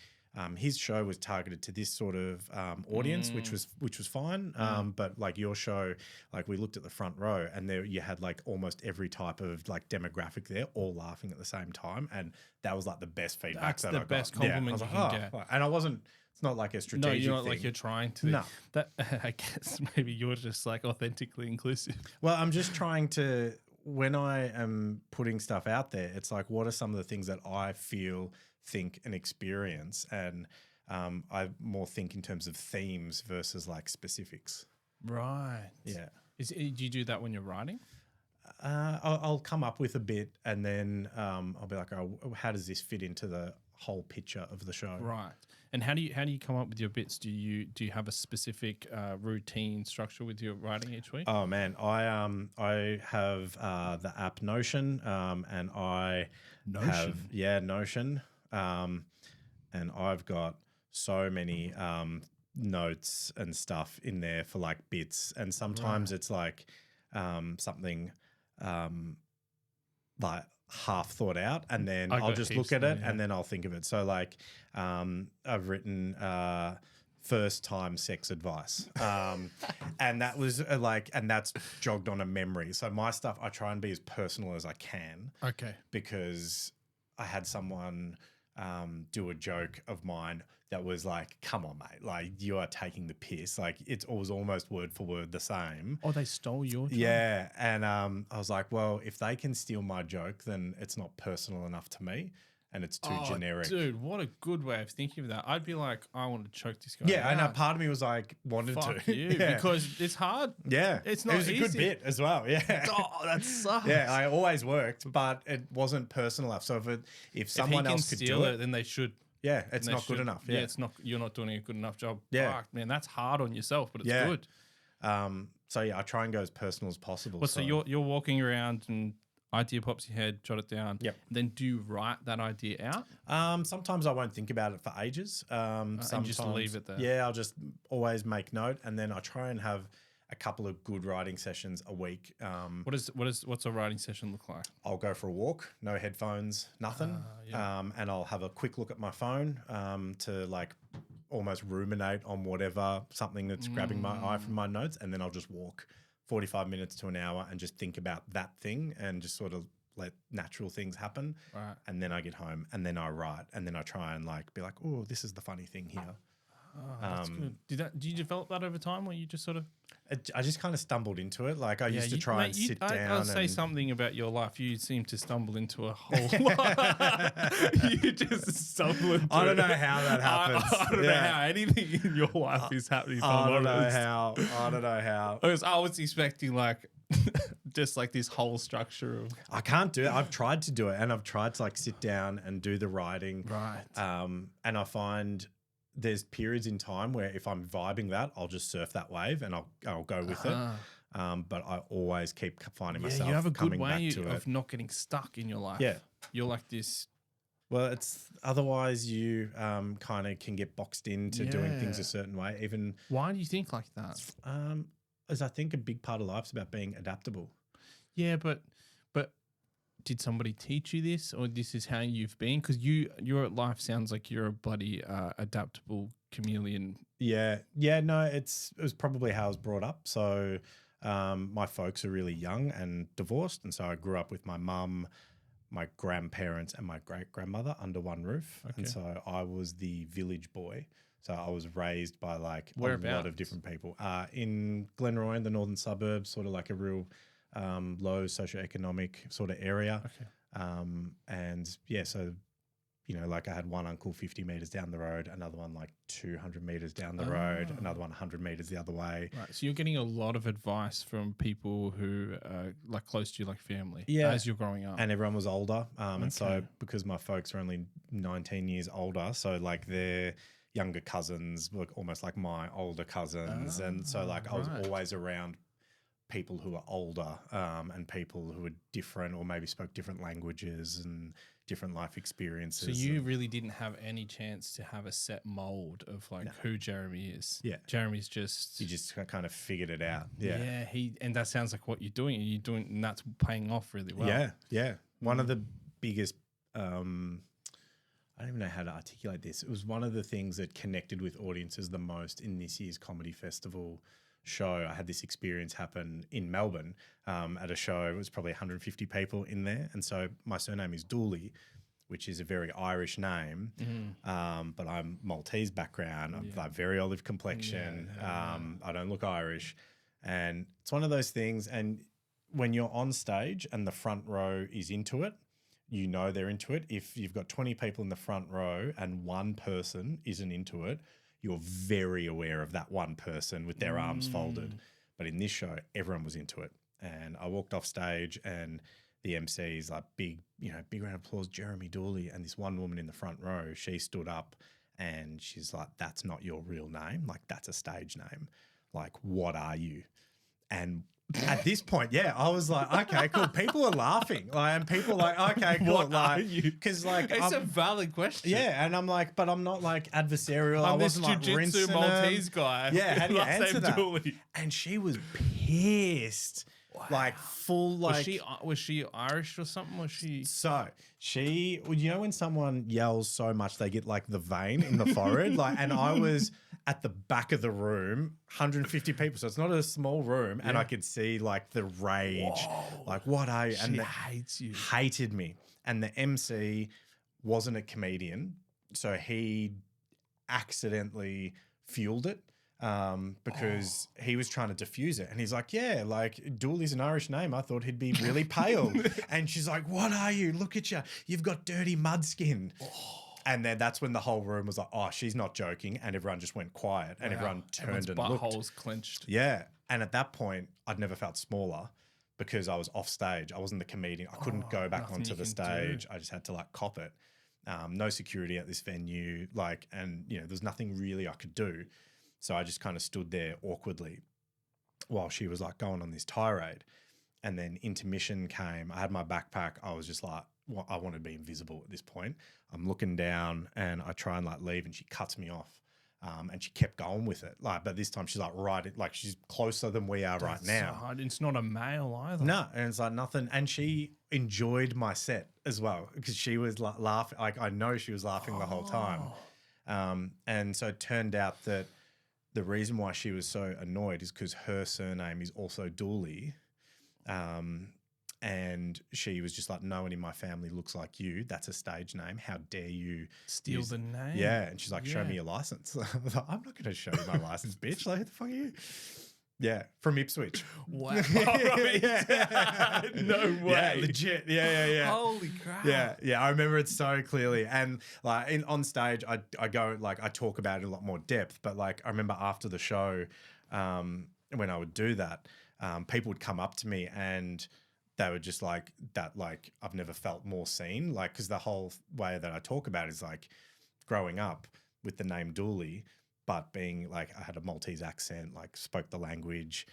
[SPEAKER 1] his show was targeted to this sort of audience, which was fine. But like your show, like we looked at the front row, and there you had like almost every type of like demographic there, all laughing at the same time, and that was like the best feedback.
[SPEAKER 2] That's the best compliment you can get.
[SPEAKER 1] And I wasn't. It's not like a strategic.
[SPEAKER 2] No, you're not
[SPEAKER 1] thing.
[SPEAKER 2] like you're trying to.
[SPEAKER 1] No,
[SPEAKER 2] that I guess maybe you're just like authentically inclusive.
[SPEAKER 1] Well, I'm just trying to. When I am putting stuff out there, it's like, what are some of the things that I feel, think, and experience? And I more think in terms of themes versus like specifics.
[SPEAKER 2] Right.
[SPEAKER 1] Yeah.
[SPEAKER 2] Do you do that when you're writing?
[SPEAKER 1] I'll come up with a bit, and then I'll be like, oh, how does this fit into the whole picture of the show?
[SPEAKER 2] Right. And how do you come up with your bits? Do you have a specific routine structure with your writing each week?
[SPEAKER 1] Oh man, I have the app Notion, and I have Notion, and I've got so many notes and stuff in there for like bits, and sometimes it's like something like half thought out, and then I'll just look at it and then I'll think of it. So like I've written first time sex advice, and that was and that's jogged on a memory. So my stuff, I try and be as personal as I can.
[SPEAKER 2] Okay.
[SPEAKER 1] Because I had someone do a joke of mine that was like, come on, mate, like you are taking the piss. Like it was almost word for word the same.
[SPEAKER 2] Oh, they stole your joke?
[SPEAKER 1] Yeah. And I was like, well, if they can steal my joke, then it's not personal enough to me and it's too generic.
[SPEAKER 2] Dude, what a good way of thinking of that. I'd be like, I want to choke this guy.
[SPEAKER 1] Yeah, I know. Part of me was like, wanted
[SPEAKER 2] Fuck
[SPEAKER 1] to.
[SPEAKER 2] you,
[SPEAKER 1] Yeah.
[SPEAKER 2] because it's hard.
[SPEAKER 1] Yeah.
[SPEAKER 2] It's not easy.
[SPEAKER 1] It was a good bit as well. Yeah.
[SPEAKER 2] Oh, that sucks.
[SPEAKER 1] Yeah, I always worked, but it wasn't personal enough. So if someone else could
[SPEAKER 2] steal
[SPEAKER 1] do it,
[SPEAKER 2] then they should.
[SPEAKER 1] Yeah, it's not good enough. Yeah,
[SPEAKER 2] it's not. You're not doing a good enough job.
[SPEAKER 1] Yeah,
[SPEAKER 2] fuck, man, that's hard on yourself, but it's good.
[SPEAKER 1] So yeah, I try and go as personal as possible.
[SPEAKER 2] Well, so you're walking around and idea pops in your head, jot it down.
[SPEAKER 1] Yep.
[SPEAKER 2] Then do you write that idea out?
[SPEAKER 1] Sometimes I won't think about it for ages. Sometimes
[SPEAKER 2] and just leave it there.
[SPEAKER 1] Yeah, I'll just always make note, and then I try and have a couple of good writing sessions a week.
[SPEAKER 2] What's a writing session look like?
[SPEAKER 1] I'll go for a walk, no headphones, nothing, and I'll have a quick look at my phone to like almost ruminate on something that's grabbing my eye from my notes, and then I'll just walk 45 minutes to an hour and just think about that thing and just sort of let natural things happen.
[SPEAKER 2] Right.
[SPEAKER 1] And then I get home and then I write and then I try and like be like, oh, this is the funny thing here.
[SPEAKER 2] Oh, that's good. Did you develop that over time, or you just sort of?
[SPEAKER 1] I just kind of stumbled into it. Like I used to try and sit down.
[SPEAKER 2] I'll say something about your life. You seem to stumble into a whole lot. You just stumble into
[SPEAKER 1] I don't know how that happens.
[SPEAKER 2] I don't know how anything in your life is happening.
[SPEAKER 1] I don't know how.
[SPEAKER 2] Because I was expecting like just like this whole structure of.
[SPEAKER 1] I can't do it. I've tried to do it, and I've tried to like sit down and do the writing.
[SPEAKER 2] Right.
[SPEAKER 1] And I find there's periods in time where if I'm vibing that, I'll just surf that wave and I'll go with it. But I always keep finding myself
[SPEAKER 2] you have a good
[SPEAKER 1] coming
[SPEAKER 2] way
[SPEAKER 1] back to
[SPEAKER 2] of
[SPEAKER 1] it.
[SPEAKER 2] not getting stuck in your life.
[SPEAKER 1] Yeah.
[SPEAKER 2] You're like this.
[SPEAKER 1] Well, it's otherwise you kind of can get boxed into doing things a certain way. Even
[SPEAKER 2] why do you think like that?
[SPEAKER 1] As I think a big part of life's about being adaptable.
[SPEAKER 2] Yeah, but did somebody teach you this, or this is how you've been? Because your life sounds like you're a bloody adaptable chameleon.
[SPEAKER 1] Yeah. No, it was probably how I was brought up. So my folks are really young and divorced, and so I grew up with my mum, my grandparents, and my great grandmother under one roof. Okay. And so I was the village boy. So I was raised by like a lot of different people in Glenroy, in the northern suburbs, sort of like a real low socioeconomic sort of area.
[SPEAKER 2] Okay.
[SPEAKER 1] And yeah, so, you know, like I had one uncle 50 meters down the road, another one like 200 meters down the road, another one 100 meters the other way.
[SPEAKER 2] Right. So you're getting a lot of advice from people who are like close to you, like family, as you're growing up.
[SPEAKER 1] And everyone was older. And so because my folks are only 19 years older, so like their younger cousins were almost like my older cousins. And so like I was always around people who are older and people who are different or maybe spoke different languages and different life experiences.
[SPEAKER 2] So you really didn't have any chance to have a set mold of like who Jeremy is.
[SPEAKER 1] Yeah.
[SPEAKER 2] Jeremy's just...
[SPEAKER 1] You just kind of figured it out. Yeah.
[SPEAKER 2] Yeah. And that sounds like what you're doing. And that's paying off really well.
[SPEAKER 1] Yeah. One of the biggest, I don't even know how to articulate this. It was one of the things that connected with audiences the most in this year's comedy festival show. I had this experience happen in Melbourne at a show. It was probably 150 people in there. And so my surname is Dooley, which is a very Irish name, but I'm Maltese background. I've got very olive complexion. I don't look Irish. And it's one of those things. And when you're on stage and the front row is into it, you know they're into it. If you've got 20 people in the front row and one person isn't into it, you're very aware of that one person with their arms folded. But in this show, everyone was into it. And I walked off stage and the MC's like, big round of applause, Jeremy Dooley. And this one woman in the front row, she stood up and she's like, that's not your real name. Like, that's a stage name. Like, what are you? And at this point, I was like, okay, cool. People are laughing, and people are like, okay, cool.
[SPEAKER 2] What are you?
[SPEAKER 1] Because
[SPEAKER 2] it's a valid question.
[SPEAKER 1] Yeah, and I'm like, but I'm not like adversarial. I wasn't like rinsing
[SPEAKER 2] Maltese guy.
[SPEAKER 1] Yeah, how do you answer that?
[SPEAKER 2] Dooley.
[SPEAKER 1] And she was pissed. Wow. Like full, like
[SPEAKER 2] was she Irish or something? Was she?
[SPEAKER 1] So she, you know, when someone yells so much they get like the vein in the forehead, and I was at the back of the room, 150 people, so it's not a small room, and I could see like the rage, like what are you? And
[SPEAKER 2] she hates you,
[SPEAKER 1] hated me, and the MC wasn't a comedian, so he accidentally fueled it. Because he was trying to diffuse it. And he's like, yeah, like Dooley's an Irish name. I thought he'd be really pale. And she's like, what are you? Look at you. You've got dirty mud skin. And then that's when the whole room was like, oh, she's not joking. And everyone just went quiet and everyone turned and looked.
[SPEAKER 2] Buttholes clenched.
[SPEAKER 1] Yeah. And at that point, I'd never felt smaller because I was off stage. I wasn't the comedian. I couldn't go back onto the stage. I just had to like cop it. No security at this venue. And there's nothing really I could do. So I just kind of stood there awkwardly while she was like going on this tirade. And then intermission came. I had my backpack. I was just like, well, I want to be invisible at this point. I'm looking down and I try and like leave and she cuts me off. And she kept going with it. But this time she's like she's closer than we are right now.
[SPEAKER 2] So it's not a male either.
[SPEAKER 1] No, and it's like nothing. And she enjoyed my set as well because she was like laughing. Like I know she was laughing the whole time. And so it turned out that the reason why she was so annoyed is because her surname is also Dooley. And she was just like, no one in my family looks like you. That's a stage name. How dare you
[SPEAKER 2] steal the name?
[SPEAKER 1] Yeah. And she's like, show me your license. I was like, I'm not going to show you my license, bitch. Like, who the fuck are you? Yeah, from Ipswich.
[SPEAKER 2] Wow.
[SPEAKER 1] No way. Yeah, legit. Yeah.
[SPEAKER 2] Holy crap.
[SPEAKER 1] Yeah. I remember it so clearly. And like on stage, I go like I talk about it in a lot more depth. But like I remember after the show, when I would do that, people would come up to me and they were just like that. Like I've never felt more seen. Like because the whole way that I talk about it is like growing up with the name Dooley. But being like, I had a Maltese accent, like spoke the language,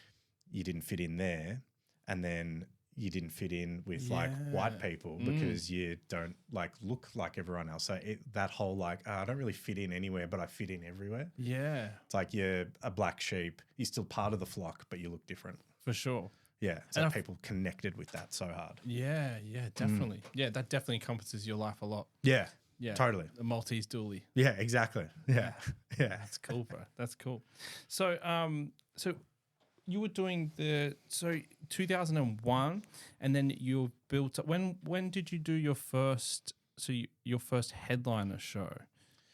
[SPEAKER 1] you didn't fit in there. And then you didn't fit in with like white people because you don't like look like everyone else. So that whole like, I don't really fit in anywhere, but I fit in everywhere.
[SPEAKER 2] Yeah.
[SPEAKER 1] It's like you're a black sheep. You're still part of the flock, but you look different.
[SPEAKER 2] For sure.
[SPEAKER 1] Yeah. So people connected with that so hard.
[SPEAKER 2] Yeah, definitely. Yeah, that definitely encompasses your life a lot.
[SPEAKER 1] Yeah. Yeah, totally.
[SPEAKER 2] A Maltese Dooley.
[SPEAKER 1] Yeah, exactly. Yeah.
[SPEAKER 2] That's cool, bro. That's cool. So, so you were doing 2001, and then you built up. When did you do your first? Your first headliner show,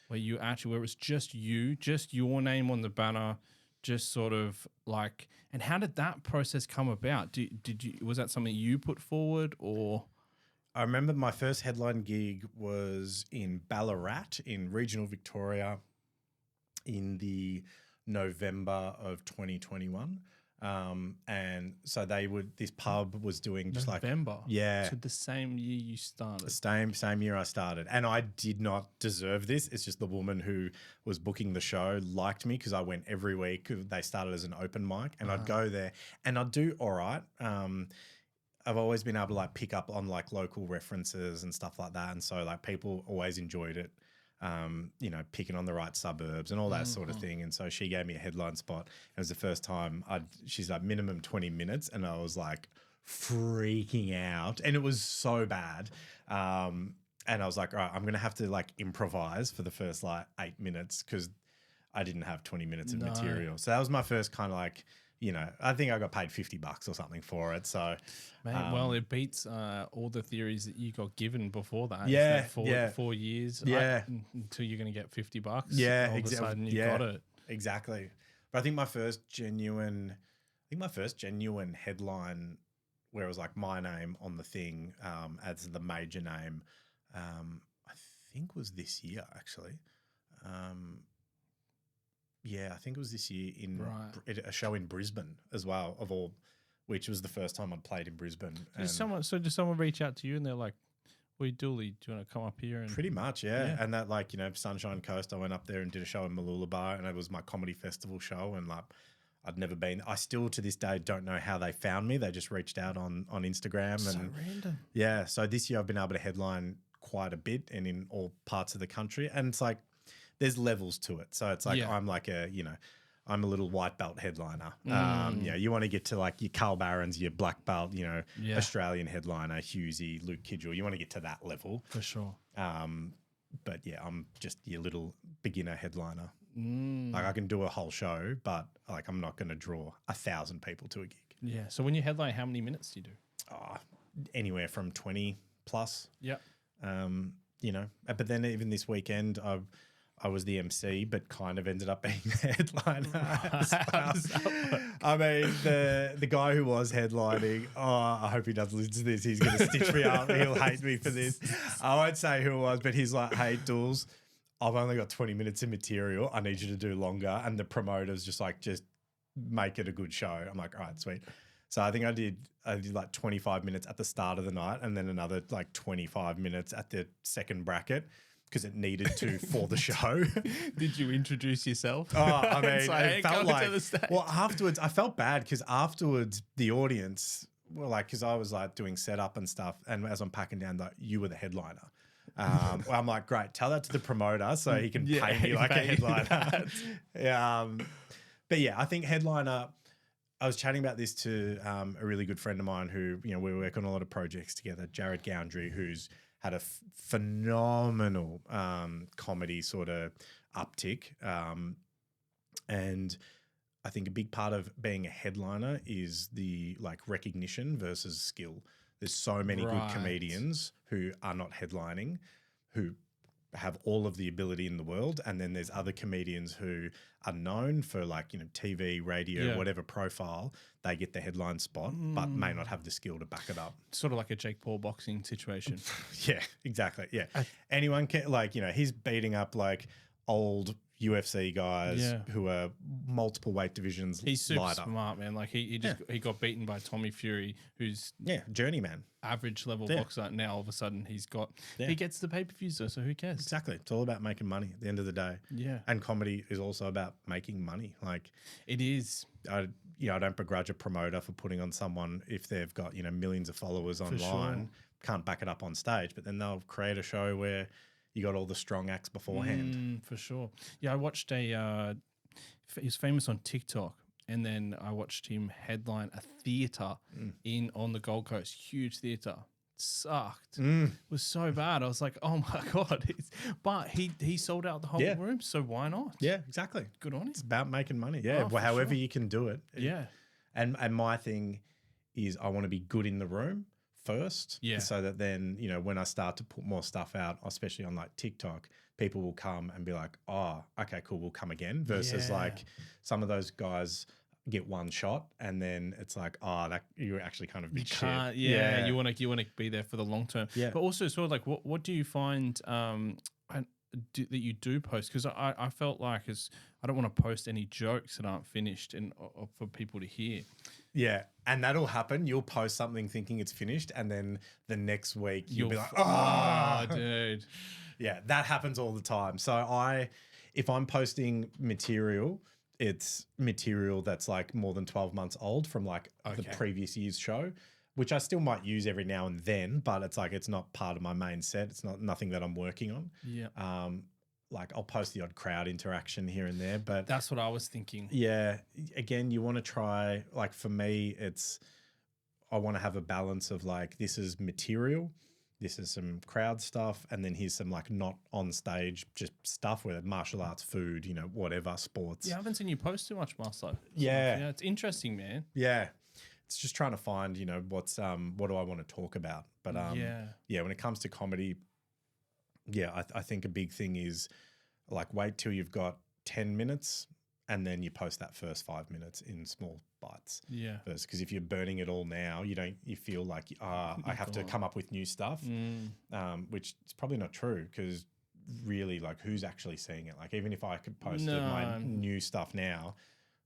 [SPEAKER 2] where it was just your name on the banner, just sort of like. And how did that process come about? Was that something you put forward or?
[SPEAKER 1] I remember my first headline gig was in Ballarat in regional Victoria in the November of 2021. And so this pub was doing just
[SPEAKER 2] November.
[SPEAKER 1] Yeah.
[SPEAKER 2] So the same year you started.
[SPEAKER 1] The same year I started. And I did not deserve this. It's just the woman who was booking the show liked me because I went every week. They started as an open mic and I'd go there and I'd do all right. I've always been able to like pick up on like local references and stuff like that. And so like people always enjoyed it, picking on the right suburbs and all that sort of thing. And so she gave me a headline spot. It was the first time she's like minimum 20 minutes. And I was like freaking out and it was so bad. And I was like, all right, I'm going to have to like improvise for the first like 8 minutes because I didn't have 20 minutes of material. So that was my first kind of like, you know, I think I got paid $50 or something for it. So,
[SPEAKER 2] Mate, well, it beats all the theories that you got given before that.
[SPEAKER 1] Yeah,
[SPEAKER 2] That 4 years.
[SPEAKER 1] Yeah.
[SPEAKER 2] Until you're going to get $50.
[SPEAKER 1] Yeah,
[SPEAKER 2] all of a sudden you got it.
[SPEAKER 1] Exactly. But I think my first genuine headline where it was like my name on the thing as the major name, I think was this year actually. Yeah, I think it was this year in a show in Brisbane as well, which was the first time I'd played in Brisbane.
[SPEAKER 2] Did someone reach out to you and they're like, "We Dooley, do you want to come up here?" And
[SPEAKER 1] pretty much, yeah. And that, like, you know, Sunshine Coast, I went up there and did a show in Mooloolaba, and it was my comedy festival show, and like I'd never been. I still to this day don't know how they found me. They just reached out on Instagram.
[SPEAKER 2] So
[SPEAKER 1] and
[SPEAKER 2] random.
[SPEAKER 1] Yeah, so this year I've been able to headline quite a bit and in all parts of the country, and it's like there's levels to it. So it's like I'm like I'm a little white belt headliner. Yeah, you want to get to like your Carl Barron's, your black belt, you know, Australian headliner, Hughesy, Luke Kidgel. You want to get to that level.
[SPEAKER 2] For sure.
[SPEAKER 1] But yeah, I'm just your little beginner headliner. Like I can do a whole show, but like I'm not going to draw 1,000 people to a gig.
[SPEAKER 2] Yeah. So when you headline, how many minutes do you do?
[SPEAKER 1] Anywhere from 20 plus.
[SPEAKER 2] Yep.
[SPEAKER 1] You know, but then even this weekend, I was the MC, but kind of ended up being the headliner as well. I mean, the guy who was headlining, I hope he doesn't listen to this. He's going to stitch me up. He'll hate me for this. I won't say who it was, but he's like, "Hey, Dools, I've only got 20 minutes of material. I need you to do longer." And the promoter's just like, "Just make it a good show." I'm like, "All right, sweet." So I think I did like 25 minutes at the start of the night and then another like 25 minutes at the second bracket, because it needed to for the show.
[SPEAKER 2] Did you introduce yourself?
[SPEAKER 1] Oh, I mean,
[SPEAKER 2] it felt like,
[SPEAKER 1] well, afterwards, I felt bad because afterwards the audience were like, because I was like doing setup and stuff, and as I'm packing down, like, you were the headliner. Well, I'm like, great, tell that to the promoter so he can pay me like a headliner. But yeah, I think headliner, I was chatting about this to a really good friend of mine who, you know, we work on a lot of projects together, Jared Goundry, who's had a phenomenal comedy sort of uptick. And I think a big part of being a headliner is the like recognition versus skill. There's so many good comedians who are not headlining, who have all of the ability in the world, and then there's other comedians who are known for like, you know, TV, radio, whatever profile, they get the headline spot but may not have the skill to back it up.
[SPEAKER 2] Sort of like a Jake Paul boxing situation.
[SPEAKER 1] Yeah, exactly. Yeah. Anyone can, like, you know, he's beating up like old UFC guys who are multiple weight divisions. He's super
[SPEAKER 2] smart, man. Like he got beaten by Tommy Fury, who's
[SPEAKER 1] journeyman,
[SPEAKER 2] average level boxer. Now all of a sudden he gets the pay-per-views though, so who cares?
[SPEAKER 1] Exactly. It's all about making money at the end of the day.
[SPEAKER 2] Yeah.
[SPEAKER 1] And comedy is also about making money. Like
[SPEAKER 2] it is.
[SPEAKER 1] I don't begrudge a promoter for putting on someone if they've got, you know, millions of followers online, can't back it up on stage, but then they'll create a show where you got all the strong acts beforehand.
[SPEAKER 2] For sure. Yeah, I watched he's famous on TikTok, and then I watched him headline a theatre on the Gold Coast, huge theatre. Sucked. It was so bad. I was like, oh my God. But he sold out the whole room, so why not?
[SPEAKER 1] Yeah, exactly.
[SPEAKER 2] Good on him.
[SPEAKER 1] It's about making money. Yeah, however you can do it.
[SPEAKER 2] Yeah.
[SPEAKER 1] And my thing is I want to be good in the room first, so that then, you know, when I start to put more stuff out, especially on like TikTok, people will come and be like, oh, okay, cool, we'll come again, versus like some of those guys get one shot and then it's like, oh, that you're actually kind of big shit.
[SPEAKER 2] You want to be there for the long term. But also sort of like what do you find that you do post? Because I felt like I don't want to post any jokes that aren't finished and for people to hear.
[SPEAKER 1] Yeah, and that'll happen. You'll post something thinking it's finished, and then the next week you'll be like,
[SPEAKER 2] oh, dude.
[SPEAKER 1] Yeah, that happens all the time. So if I'm posting material, it's material that's like more than 12 months old from like the previous year's show, which I still might use every now and then, but it's like it's not part of my main set. It's nothing that I'm working on.
[SPEAKER 2] Yeah.
[SPEAKER 1] Like I'll post the odd crowd interaction here and there, but
[SPEAKER 2] that's what I was thinking.
[SPEAKER 1] Yeah. Again, you want to try, like for me, I want to have a balance of like, this is material, this is some crowd stuff, and then here's some like not on stage, just stuff with martial arts, food, you know, whatever, sports.
[SPEAKER 2] Yeah, I haven't seen you post too much martial arts.
[SPEAKER 1] Yeah.
[SPEAKER 2] Yeah, it's interesting, man.
[SPEAKER 1] Yeah. It's just trying to find, you know, what do I want to talk about? But yeah, when it comes to comedy, yeah, I think a big thing is like wait till you've got 10 minutes and then you post that first 5 minutes in small bites.
[SPEAKER 2] Yeah.
[SPEAKER 1] Because if you're burning it all now, you feel like I have to come up with new stuff, which is probably not true because really like who's actually seeing it? Like even if I could post my new stuff now,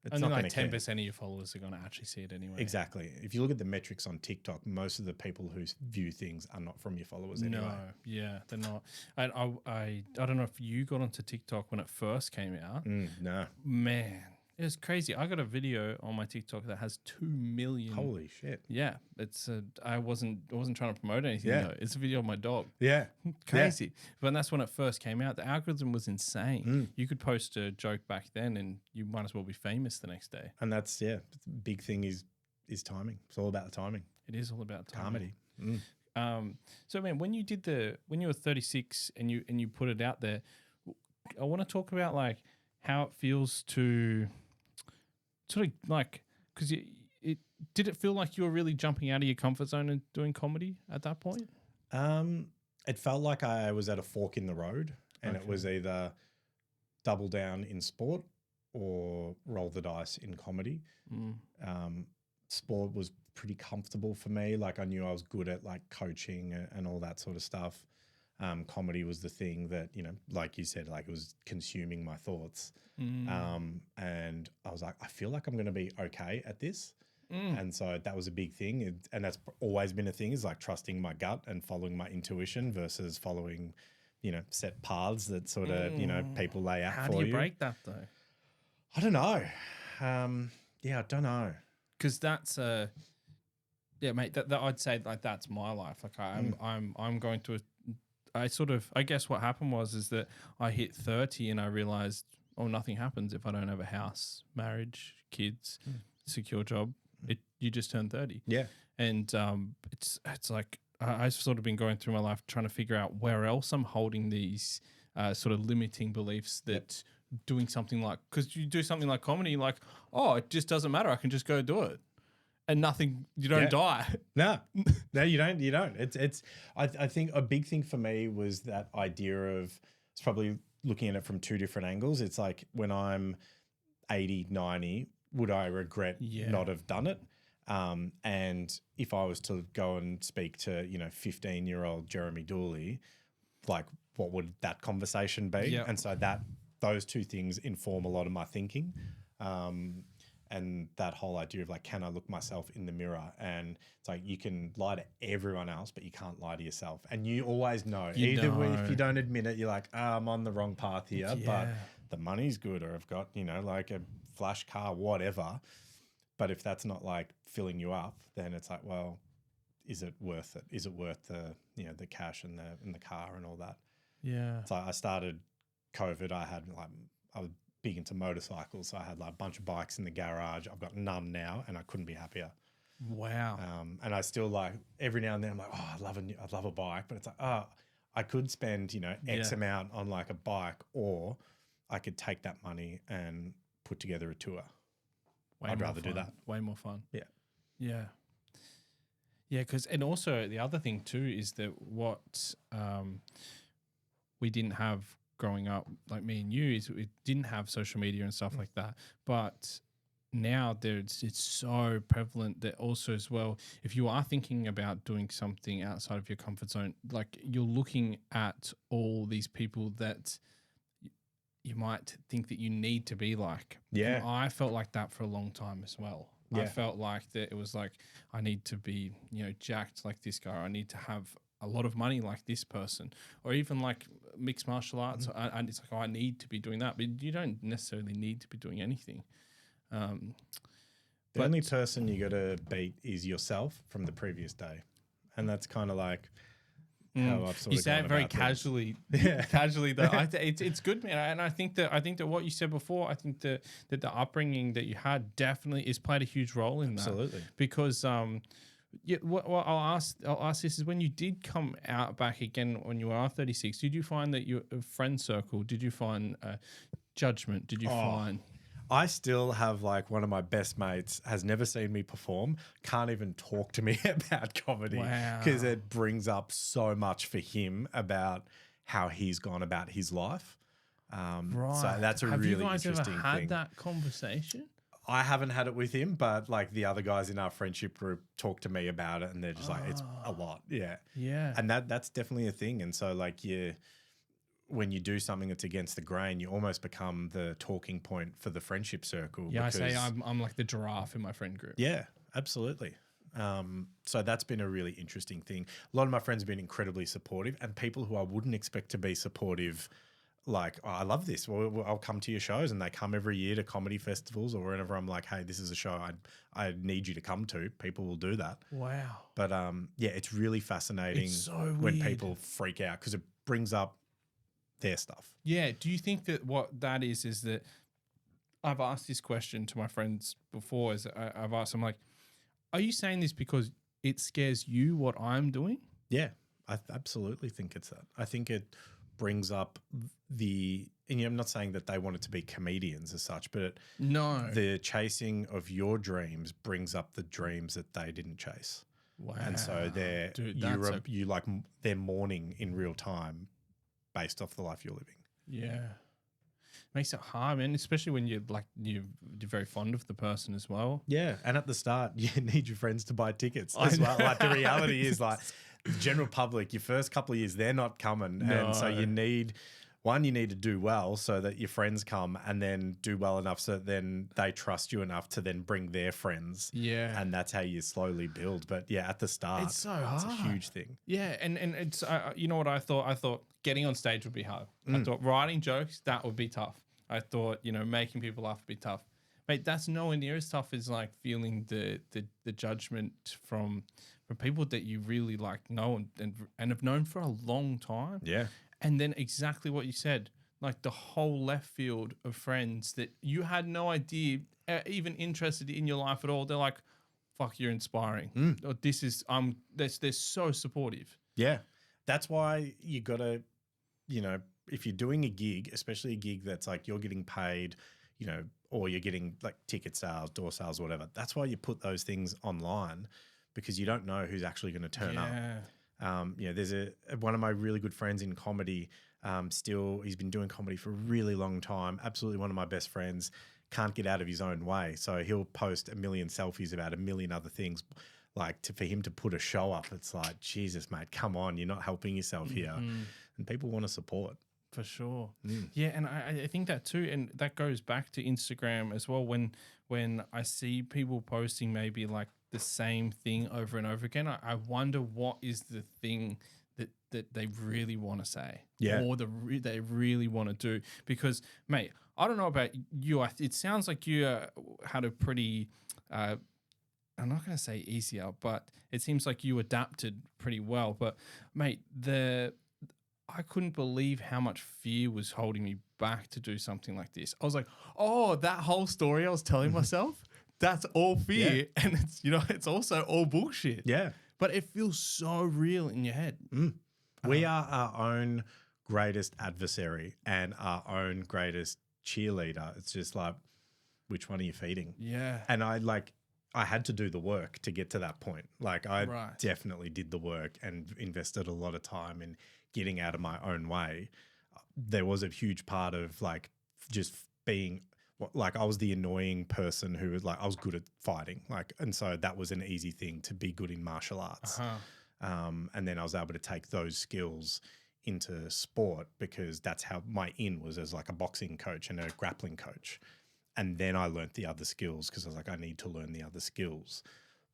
[SPEAKER 1] it's
[SPEAKER 2] only
[SPEAKER 1] not
[SPEAKER 2] like 10% of your followers are going to actually see it anyway.
[SPEAKER 1] Exactly. If you look at the metrics on TikTok, most of the people who view things are not from your followers anyway.
[SPEAKER 2] No, yeah, they're not. And I don't know if you got onto TikTok when it first came out.
[SPEAKER 1] No.
[SPEAKER 2] Man, it was crazy. I got a video on my TikTok that has 2 million.
[SPEAKER 1] Holy shit.
[SPEAKER 2] Yeah, it's I wasn't trying to promote anything though. It's a video of my dog.
[SPEAKER 1] Yeah.
[SPEAKER 2] Crazy. Yeah. But that's when it first came out. The algorithm was insane. You could post a joke back then and you might as well be famous the next day.
[SPEAKER 1] And that's the big thing is timing. It's all about the timing.
[SPEAKER 2] It is all about timing.
[SPEAKER 1] Comedy.
[SPEAKER 2] So man, when you were 36 and you put it out there, I want to talk about like how it feels to sort of like, because did it feel like you were really jumping out of your comfort zone and doing comedy at that point?
[SPEAKER 1] It felt like I was at a fork in the road, and it was either double down in sport or roll the dice in comedy. Sport was pretty comfortable for me. Like I knew I was good at like coaching and all that sort of stuff. Comedy was the thing that, you know, like you said, like it was consuming my thoughts. And I was like, I feel like I'm going to be okay at this. And so that was a big thing. And that's always been a thing, is like trusting my gut and following my intuition versus following, you know, set paths that sort of, you know, people lay out for you.
[SPEAKER 2] How do you break that though?
[SPEAKER 1] I don't know. Yeah, I don't know.
[SPEAKER 2] Because that's yeah, mate, that I'd say like that's my life. Like I'm going to I guess what happened is that I hit 30 and I realized, nothing happens if I don't have a house, marriage, kids, secure job. You just turned 30.
[SPEAKER 1] Yeah.
[SPEAKER 2] And it's like I've sort of been going through my life trying to figure out where else I'm holding these sort of limiting beliefs that doing something like, because you do something like comedy, like, it just doesn't matter. I can just go do it. And nothing, you don't die.
[SPEAKER 1] No, you don't. I think a big thing for me was that idea of, it's probably looking at it from two different angles. It's like when I'm 80, 90, would I regret not have done it? And if I was to go and speak to, 15-year-old Jeremy Dooley, like what would that conversation be? Yep. And so those two things inform a lot of my thinking. And that whole idea of like, can I look myself in the mirror? And it's like, you can lie to everyone else, but you can't lie to yourself. And you always know. If you don't admit it, you're like, I'm on the wrong path here, but the money's good, or I've got, like a flash car, whatever. But if that's not like filling you up, then it's like, well, is it worth it? Is it worth the, the cash and the car and all that?
[SPEAKER 2] Yeah.
[SPEAKER 1] So I started COVID. I was big into motorcycles, so I had like a bunch of bikes in the garage. I've got none now, and I couldn't be happier.
[SPEAKER 2] Wow.
[SPEAKER 1] And I still like every now and then I'm like, I'd love a bike, but it's like, I could spend X amount on like a bike, or I could take that money and put together a tour. I'd rather do that.
[SPEAKER 2] Way more fun.
[SPEAKER 1] Yeah.
[SPEAKER 2] Yeah. Yeah, and also the other thing too is that what we didn't have growing up, like me and you, is we didn't have social media and stuff like that. But now it's so prevalent that also as well, if you are thinking about doing something outside of your comfort zone, like you're looking at all these people that you might think that you need to be like.
[SPEAKER 1] Yeah.
[SPEAKER 2] And I felt like that for a long time as well. Yeah. I felt like that it was like, I need to be, jacked like this guy. I need to have a lot of money like this person, or even like mixed martial arts. And it's like, I need to be doing that, but you don't necessarily need to be doing anything.
[SPEAKER 1] The only person you got to beat is yourself from the previous day. And that's kind of like how I've sort
[SPEAKER 2] you
[SPEAKER 1] of
[SPEAKER 2] say it very casually. Casually though. It's good, man. And I think that what you said before, I think that the upbringing that you had definitely is played a huge role in that.
[SPEAKER 1] Absolutely.
[SPEAKER 2] Because Yeah, what I'll ask this is, when you did come out back again when you were 36, did you find that your friend circle, did you find judgment? Did you find...
[SPEAKER 1] I still have like one of my best mates has never seen me perform, can't even talk to me about comedy because it brings up so much for him about how he's gone about his life. So that's a really interesting thing. Have you guys ever had
[SPEAKER 2] that conversation?
[SPEAKER 1] I haven't had it with him, but like the other guys in our friendship group talk to me about it and they're just like, it's a lot. Yeah.
[SPEAKER 2] Yeah.
[SPEAKER 1] And that's definitely a thing. And so like when you do something that's against the grain, you almost become the talking point for the friendship circle.
[SPEAKER 2] Yeah, I say I'm like the giraffe in my friend group.
[SPEAKER 1] Yeah, absolutely. So that's been a really interesting thing. A lot of my friends have been incredibly supportive, and people who I wouldn't expect to be supportive, like, oh, I love this. Well, I'll come to your shows, and they come every year to comedy festivals or whenever I'm like, hey, this is a show I need you to come to. People will do that.
[SPEAKER 2] Wow.
[SPEAKER 1] But yeah, it's really fascinating when people freak out because it brings up their stuff.
[SPEAKER 2] Yeah. Do you think that what that is that I've asked this question to my friends before, is I've asked them, like, are you saying this because it scares you what I'm doing?
[SPEAKER 1] Yeah, I absolutely think it's that. I think it brings up and I'm not saying that they want it to be comedians as such, but the chasing of your dreams brings up the dreams that they didn't chase.
[SPEAKER 2] Wow.
[SPEAKER 1] And so they're mourning in real time based off the life you're living.
[SPEAKER 2] Yeah. Makes it hard, man, especially when you're very fond of the person as well.
[SPEAKER 1] Yeah. And at the start, you need your friends to buy tickets as well. Like the reality is, like, the general public, your first couple of years, they're not coming. No. And so you need to do well so that your friends come, and then do well enough so that then they trust you enough to then bring their friends.
[SPEAKER 2] Yeah.
[SPEAKER 1] And that's how you slowly build. But yeah, at the start,
[SPEAKER 2] it's so hard.
[SPEAKER 1] It's a huge thing.
[SPEAKER 2] Yeah. And it's, you know what I thought? I thought getting on stage would be hard. I thought writing jokes, that would be tough. I thought, making people laugh would be tough. Mate, that's nowhere near as tough as like feeling the judgment from people that you really like know and have known for a long time.
[SPEAKER 1] Yeah.
[SPEAKER 2] And then exactly what you said, like the whole left field of friends that you had no idea even interested in your life at all. They're like, fuck, you're inspiring. Or this is, they're so supportive.
[SPEAKER 1] Yeah. That's why you got to, if you're doing a gig, especially a gig that's like you're getting paid, or you're getting like ticket sales, door sales, whatever. That's why you put those things online, because you don't know who's actually going to turn up. There's one of my really good friends in comedy. He's been doing comedy for a really long time. Absolutely one of my best friends. Can't get out of his own way. So he'll post a million selfies about a million other things. Like for him to put a show up, it's like, Jesus, mate, come on. You're not helping yourself here. And people want to support.
[SPEAKER 2] For sure. Yeah, and I think that too, and that goes back to Instagram as well. When I see people posting maybe like the same thing over and over again, I wonder what is the thing that they really want to say, or they really want to do. Because, mate, I don't know about you. It sounds like you had a pretty, I'm not going to say easier, but it seems like you adapted pretty well. But, mate, I couldn't believe how much fear was holding me back to do something like this. I was like, oh, that whole story I was telling myself, that's all fear. Yeah. And it's also all bullshit.
[SPEAKER 1] Yeah.
[SPEAKER 2] But it feels so real in your head.
[SPEAKER 1] We are our own greatest adversary and our own greatest cheerleader. It's just like, which one are you feeding?
[SPEAKER 2] Yeah.
[SPEAKER 1] And I had to do the work to get to that point. Like I definitely did the work and invested a lot of time in getting out of my own way. There was a huge part of like just being like, I was the annoying person who was like, I was good at fighting. Like, and so that was an easy thing to be good in martial arts. And then I was able to take those skills into sport because that's how my in was as like a boxing coach and a grappling coach. And then I learned the other skills because I was like, I need to learn the other skills.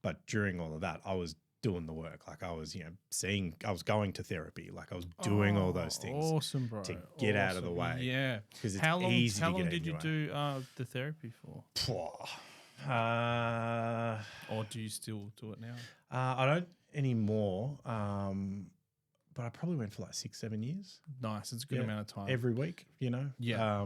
[SPEAKER 1] But during all of that, I was doing the work. Like I was, I was going to therapy. Like I was doing all those things.
[SPEAKER 2] Awesome, bro.
[SPEAKER 1] To get out of the way.
[SPEAKER 2] Yeah.
[SPEAKER 1] Because it's easy to get out of the way. How long did you
[SPEAKER 2] do the therapy for? Or do you still do it now?
[SPEAKER 1] I don't anymore. But I probably went for like 6-7 years.
[SPEAKER 2] Nice. It's a good amount of time.
[SPEAKER 1] Every week,
[SPEAKER 2] Yeah.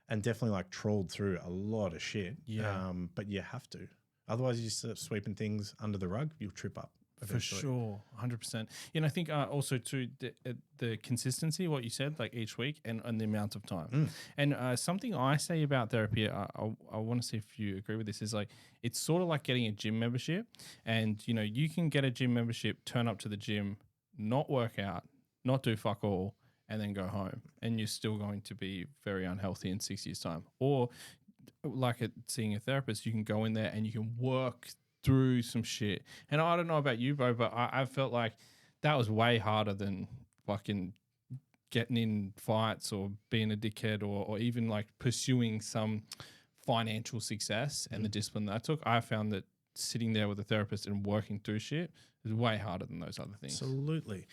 [SPEAKER 1] And definitely like trawled through a lot of shit.
[SPEAKER 2] Yeah.
[SPEAKER 1] But you have to. Otherwise, you're just sweeping things under the rug, you'll trip up. Eventually.
[SPEAKER 2] For sure, 100%. I think also too the consistency, what you said, like each week, and the amount of time. And something I say about therapy, I want to see if you agree with this, is like it's sort of like getting a gym membership, and you can get a gym membership, turn up to the gym, not work out, not do fuck all, and then go home, and you're still going to be very unhealthy in 6 years' time. Or like seeing a therapist, you can go in there and you can work through some shit. And I don't know about you, bro, but I felt like that was way harder than fucking getting in fights or being a dickhead or even like pursuing some financial success and the discipline that I took. I found that sitting there with a therapist and working through shit is way harder than those other things.
[SPEAKER 1] Absolutely.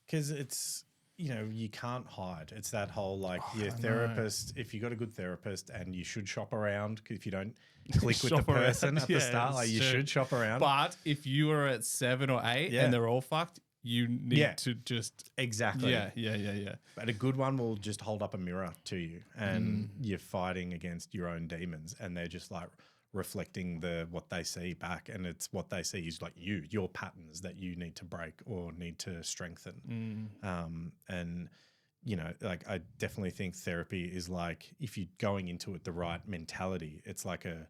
[SPEAKER 1] Because it's, you can't hide. It's that whole like your therapist, if you got a good therapist, and you should shop around, because if you don't click with the person at the start, like you should shop around.
[SPEAKER 2] But if you are at 7 or 8 and they're all fucked, you need to just
[SPEAKER 1] exactly.
[SPEAKER 2] Yeah.
[SPEAKER 1] But a good one will just hold up a mirror to you, and you're fighting against your own demons, and they're just like reflecting what they see back, and it's what they see is like your patterns that you need to break or need to strengthen. And like I definitely think therapy is like, if you're going into it the right mentality, it's like a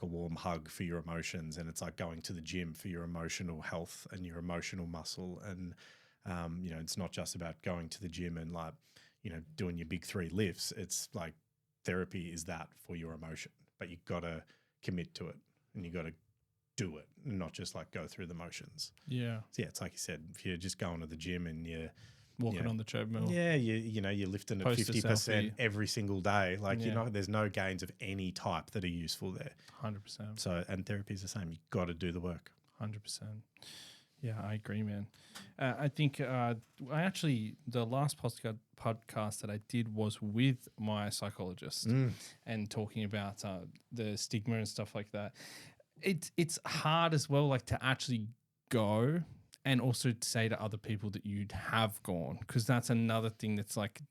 [SPEAKER 1] warm hug for your emotions, and it's like going to the gym for your emotional health and your emotional muscle. And it's not just about going to the gym and like doing your big 3 lifts. It's like therapy is that for your emotion, but you got to commit to it, and you got to do it, and not just like go through the motions.
[SPEAKER 2] Yeah.
[SPEAKER 1] So it's like you said, if you're just going to the gym and you're
[SPEAKER 2] walking on the treadmill,
[SPEAKER 1] you're lifting at 50% every single day, like there's no gains of any type that are useful there.
[SPEAKER 2] 100%.
[SPEAKER 1] So, and therapy is the same. You got to do the work.
[SPEAKER 2] 100%. Yeah, I agree, man. I think the last podcast that I did was with my psychologist and talking about the stigma and stuff like that. It's hard as well, like to actually go and also to say to other people that you'd have gone, because that's another thing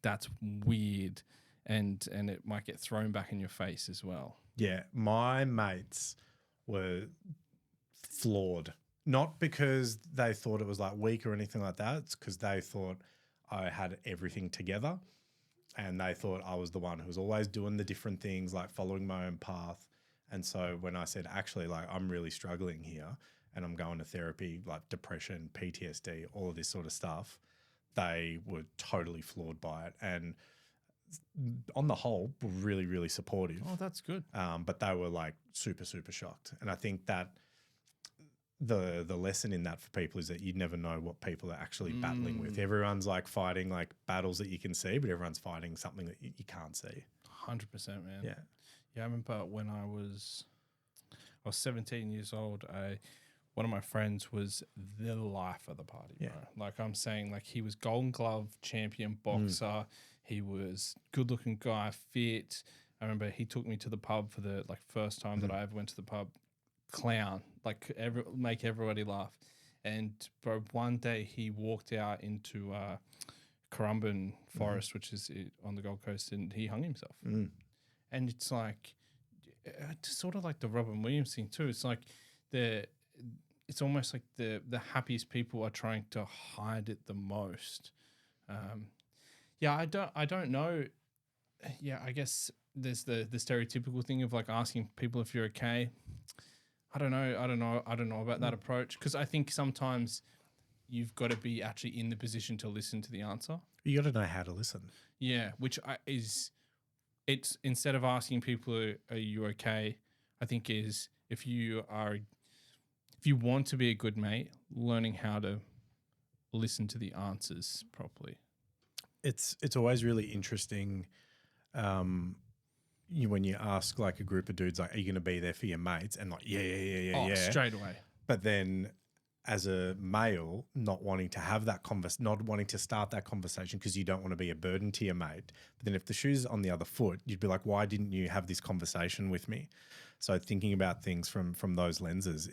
[SPEAKER 2] that's weird, and it might get thrown back in your face as well.
[SPEAKER 1] Yeah, my mates were flawed. Not because they thought it was like weak or anything like that. It's because they thought I had everything together, and they thought I was the one who was always doing the different things, like following my own path. And so when I said, actually, like I'm really struggling here and I'm going to therapy, like depression, PTSD, all of this sort of stuff, they were totally floored by it. And on the whole, were really, really supportive.
[SPEAKER 2] Oh, that's good.
[SPEAKER 1] But they were like super, super shocked. And I think that the lesson in that for people is that you never know what people are actually battling with. Everyone's like fighting like battles that you can see, but everyone's fighting something that you can't see.
[SPEAKER 2] 100%, man.
[SPEAKER 1] Yeah.
[SPEAKER 2] Yeah, I remember when I was 17 years old, one of my friends was the life of the party, bro. Like I'm saying, like he was Golden Glove champion boxer. He was good looking guy, fit. I remember he took me to the pub for the first time that I ever went to the pub. Clown, like make everybody laugh. And bro, one day he walked out into Currumbin Forest, which is on the Gold Coast, and he hung himself. And it's like, it's sort of like the Robin Williams thing too. It's like it's almost like the happiest people are trying to hide it the most. I don't know. Yeah, I guess there's the stereotypical thing of like asking people if you're okay. I don't know about that approach, because I think sometimes you've got to be actually in the position to listen to the answer.
[SPEAKER 1] You got to know how to listen.
[SPEAKER 2] Yeah, it's instead of asking people, are you okay? I think is if you want to be a good mate, learning how to listen to the answers properly.
[SPEAKER 1] It's always really interesting. When you ask like a group of dudes, like, are you going to be there for your mates? And like, yeah.
[SPEAKER 2] Straight away.
[SPEAKER 1] But then as a male, not wanting to have that not wanting to start that conversation because you don't want to be a burden to your mate. But then if the shoe's on the other foot, you'd be like, why didn't you have this conversation with me? So thinking about things from those lenses,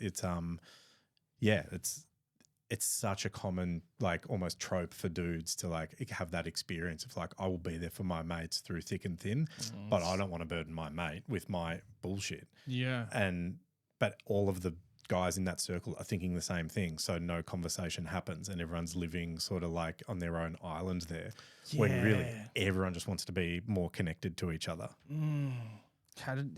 [SPEAKER 1] it's such a common, like almost trope for dudes to like have that experience of like, I will be there for my mates through thick and thin, but I don't want to burden my mate with my bullshit.
[SPEAKER 2] Yeah.
[SPEAKER 1] And but all of the guys in that circle are thinking the same thing. So no conversation happens and everyone's living sort of like on their own island there when really everyone just wants to be more connected to each other.
[SPEAKER 2] How do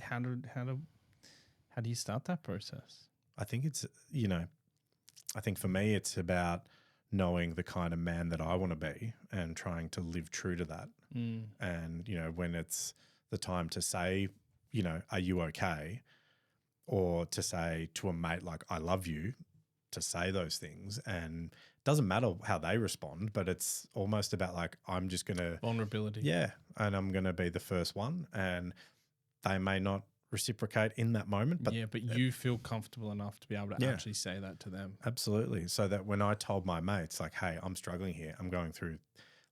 [SPEAKER 2] you start that process?
[SPEAKER 1] I think it's, I think for me it's about knowing the kind of man that I want to be and trying to live true to that. And, when it's the time to say, are you okay? Or to say to a mate, like, I love you, to say those things. And it doesn't matter how they respond, but it's almost about like, I'm just going to.
[SPEAKER 2] Vulnerability.
[SPEAKER 1] Yeah. And I'm going to be the first one. And they may not reciprocate in that moment. But
[SPEAKER 2] you feel comfortable enough to be able to actually say that to them.
[SPEAKER 1] Absolutely. So that when I told my mates, like, hey, I'm struggling here, I'm going through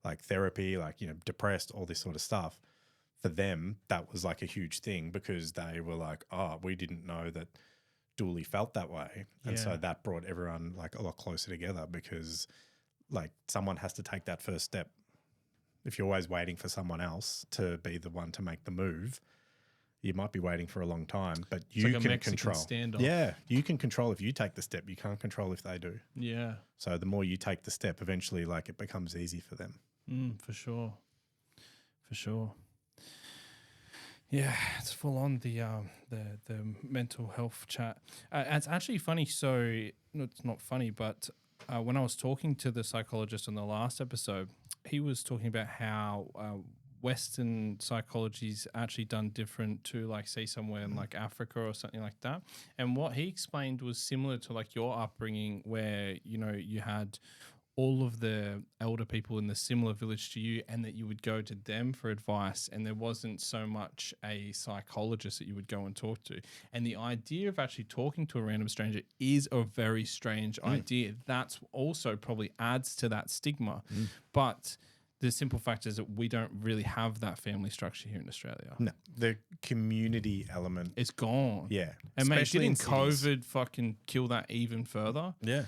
[SPEAKER 1] like therapy, like, depressed, all this sort of stuff. For them, that was like a huge thing because they were like, oh, we didn't know that Dooley felt that way. And so that brought everyone like a lot closer together because like someone has to take that first step. If you're always waiting for someone else to be the one to make the move, you might be waiting for a long time, but you
[SPEAKER 2] like
[SPEAKER 1] can control.
[SPEAKER 2] Standoff.
[SPEAKER 1] Yeah, you can control if you take the step. You can't control if they do.
[SPEAKER 2] Yeah.
[SPEAKER 1] So the more you take the step, eventually like it becomes easy for them.
[SPEAKER 2] For sure. For sure. Yeah, it's full on the mental health chat. It's actually funny. So it's not funny, but when I was talking to the psychologist on the last episode, he was talking about how Western psychology's actually done different to like say somewhere in like Africa or something like that. And what he explained was similar to like your upbringing where, you had all of the elder people in the similar village to you and that you would go to them for advice and there wasn't so much a psychologist that you would go and talk to. And the idea of actually talking to a random stranger is a very strange idea. That's also probably adds to that stigma. But the simple fact is that we don't really have that family structure here in Australia.
[SPEAKER 1] No, the community element.
[SPEAKER 2] It's gone.
[SPEAKER 1] Yeah.
[SPEAKER 2] And mate,
[SPEAKER 1] Especially
[SPEAKER 2] didn't
[SPEAKER 1] in cities.
[SPEAKER 2] COVID fucking kill that even further?
[SPEAKER 1] Yeah.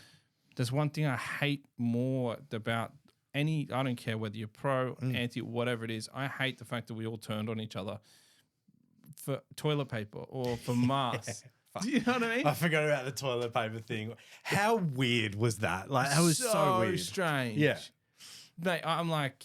[SPEAKER 2] There's one thing I hate more about I don't care whether you're pro, anti, whatever it is. I hate the fact that we all turned on each other for toilet paper or for masks. Do you know what I mean?
[SPEAKER 1] I forgot about the toilet paper thing. How weird was that? Like, that was so weird.
[SPEAKER 2] Strange.
[SPEAKER 1] Yeah.
[SPEAKER 2] Mate, I'm like,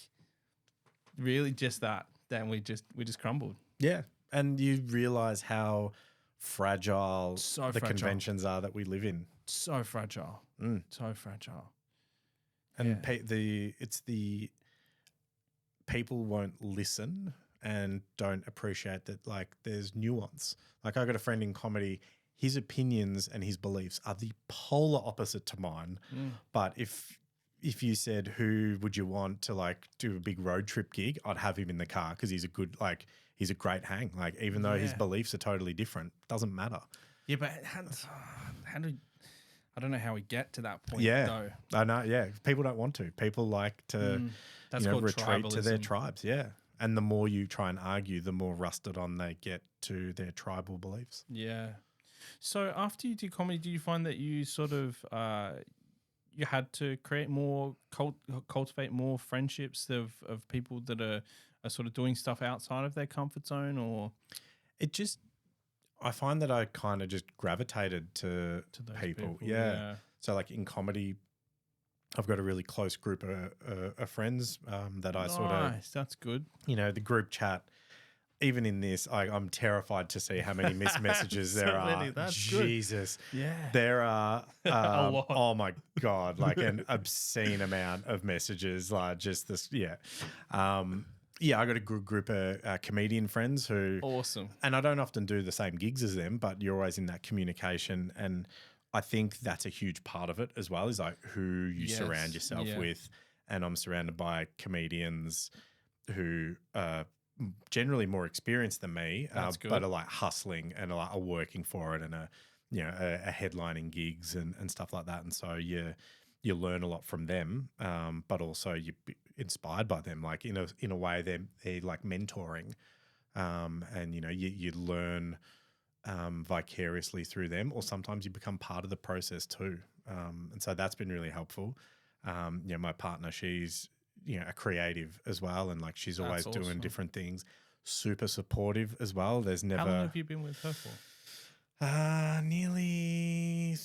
[SPEAKER 2] really just that? Then we just crumbled.
[SPEAKER 1] Yeah. And you realize how fragile conventions are that we live in.
[SPEAKER 2] So fragile. So fragile.
[SPEAKER 1] And it's the people won't listen and don't appreciate that like there's nuance. Like I got a friend in comedy, his opinions and his beliefs are the polar opposite to mine. But if you said who would you want to like do a big road trip gig, I'd have him in the car because he's a great hang. Like even though his beliefs are totally different, doesn't matter.
[SPEAKER 2] Yeah, but I don't know how we get to that point.
[SPEAKER 1] Yeah, I know. Yeah, people don't want to. People like to retreat to their tribes. Yeah, and the more you try and argue, the more rusted on they get to their tribal beliefs.
[SPEAKER 2] Yeah. So after you did comedy, do you find that you sort of you had to create more cultivate more friendships of people that are sort of doing stuff outside of their comfort zone, or
[SPEAKER 1] I find that I kind of just gravitated to those people. Yeah. So like in comedy, I've got a really close group of friends that I sort of.
[SPEAKER 2] Nice, that's good.
[SPEAKER 1] The group chat. Even in this, I'm terrified to see how many missed messages there are.
[SPEAKER 2] That's
[SPEAKER 1] Jesus.
[SPEAKER 2] Good. Yeah.
[SPEAKER 1] There are,
[SPEAKER 2] a lot.
[SPEAKER 1] Oh my God, like an obscene amount of messages, like just this, I got a good group of comedian friends who.
[SPEAKER 2] Awesome.
[SPEAKER 1] And I don't often do the same gigs as them, but you're always in that communication. And I think that's a huge part of it as well, is like who you surround yourself with. And I'm surrounded by comedians who are generally more experienced than me, but are like hustling and are working for it and are headlining gigs and stuff like that. And so you learn a lot from them, but also you're inspired by them. Like in a way, they're like mentoring, and you learn vicariously through them, or sometimes you become part of the process too. And so that's been really helpful. My partner, she's a creative as well, and like she's always doing different things. Super supportive as well. There's never.
[SPEAKER 2] How long have you been with her for?
[SPEAKER 1] Nearly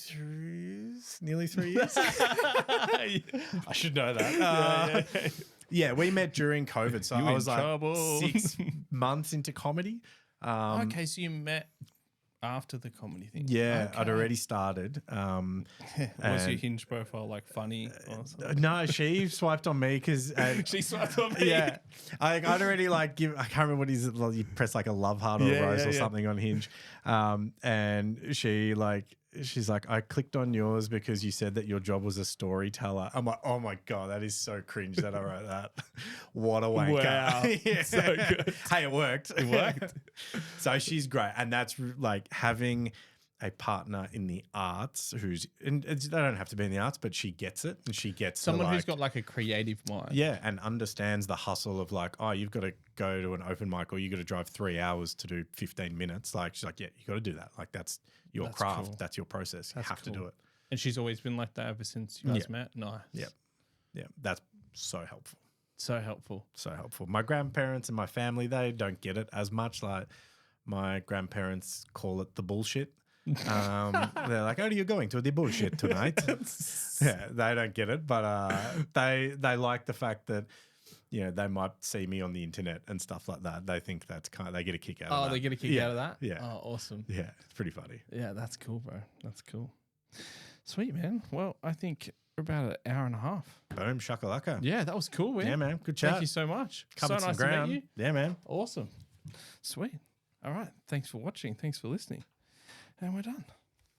[SPEAKER 1] 3 years. I should know that. Yeah, we met during COVID, so I was like
[SPEAKER 2] trouble.
[SPEAKER 1] 6 months into comedy.
[SPEAKER 2] Okay, so you met after the comedy thing.
[SPEAKER 1] Yeah,
[SPEAKER 2] okay.
[SPEAKER 1] I'd already started.
[SPEAKER 2] Was your Hinge profile like funny or something?
[SPEAKER 1] No, she swiped on me because
[SPEAKER 2] She swiped on me.
[SPEAKER 1] Yeah, I'd already like give. I can't remember what is it. Like, you press like a love heart or a rose or something on Hinge, and she's like, I clicked on yours because you said that your job was a storyteller. I'm like, oh my God, that is so cringe that I wrote that. What a wanker.
[SPEAKER 2] Wow.
[SPEAKER 1] Yeah.
[SPEAKER 2] So good.
[SPEAKER 1] Hey, it worked.
[SPEAKER 2] It worked.
[SPEAKER 1] So she's great. And that's like having a partner in the arts and they don't have to be in the arts, but she gets it. And she gets
[SPEAKER 2] someone who's got like a creative mind.
[SPEAKER 1] Yeah. And understands the hustle of like, oh, you've got to go to an open mic or you got to drive 3 hours to do 15 minutes. Like, she's like, yeah, you got to do that. Like, that's your craft. Cool. That's your process. You have to do it.
[SPEAKER 2] And she's always been like that ever since you guys met? Nice.
[SPEAKER 1] Yeah. Yeah. That's so helpful.
[SPEAKER 2] So helpful.
[SPEAKER 1] So helpful. My grandparents and my family, they don't get it as much. Like my grandparents call it the bullshit. They're like, oh, you're going to the bullshit tonight. Yeah, they don't get it. But they like the fact that, you know, they might see me on the internet and stuff like that. They think that's they get a kick out of that.
[SPEAKER 2] Oh, they get a kick out of that?
[SPEAKER 1] Yeah.
[SPEAKER 2] Oh, awesome.
[SPEAKER 1] Yeah, it's pretty funny.
[SPEAKER 2] Yeah, that's cool, bro. That's cool. Sweet, man. Well, I think we're about an hour and a half.
[SPEAKER 1] Boom, shakalaka.
[SPEAKER 2] Yeah, that was cool, man.
[SPEAKER 1] Yeah, man. Good chat.
[SPEAKER 2] Thank you so much.
[SPEAKER 1] Covered
[SPEAKER 2] so
[SPEAKER 1] some
[SPEAKER 2] nice
[SPEAKER 1] ground.
[SPEAKER 2] to meet you.
[SPEAKER 1] Yeah, man.
[SPEAKER 2] Awesome. Sweet. All right. Thanks for watching. Thanks for listening. And we're done.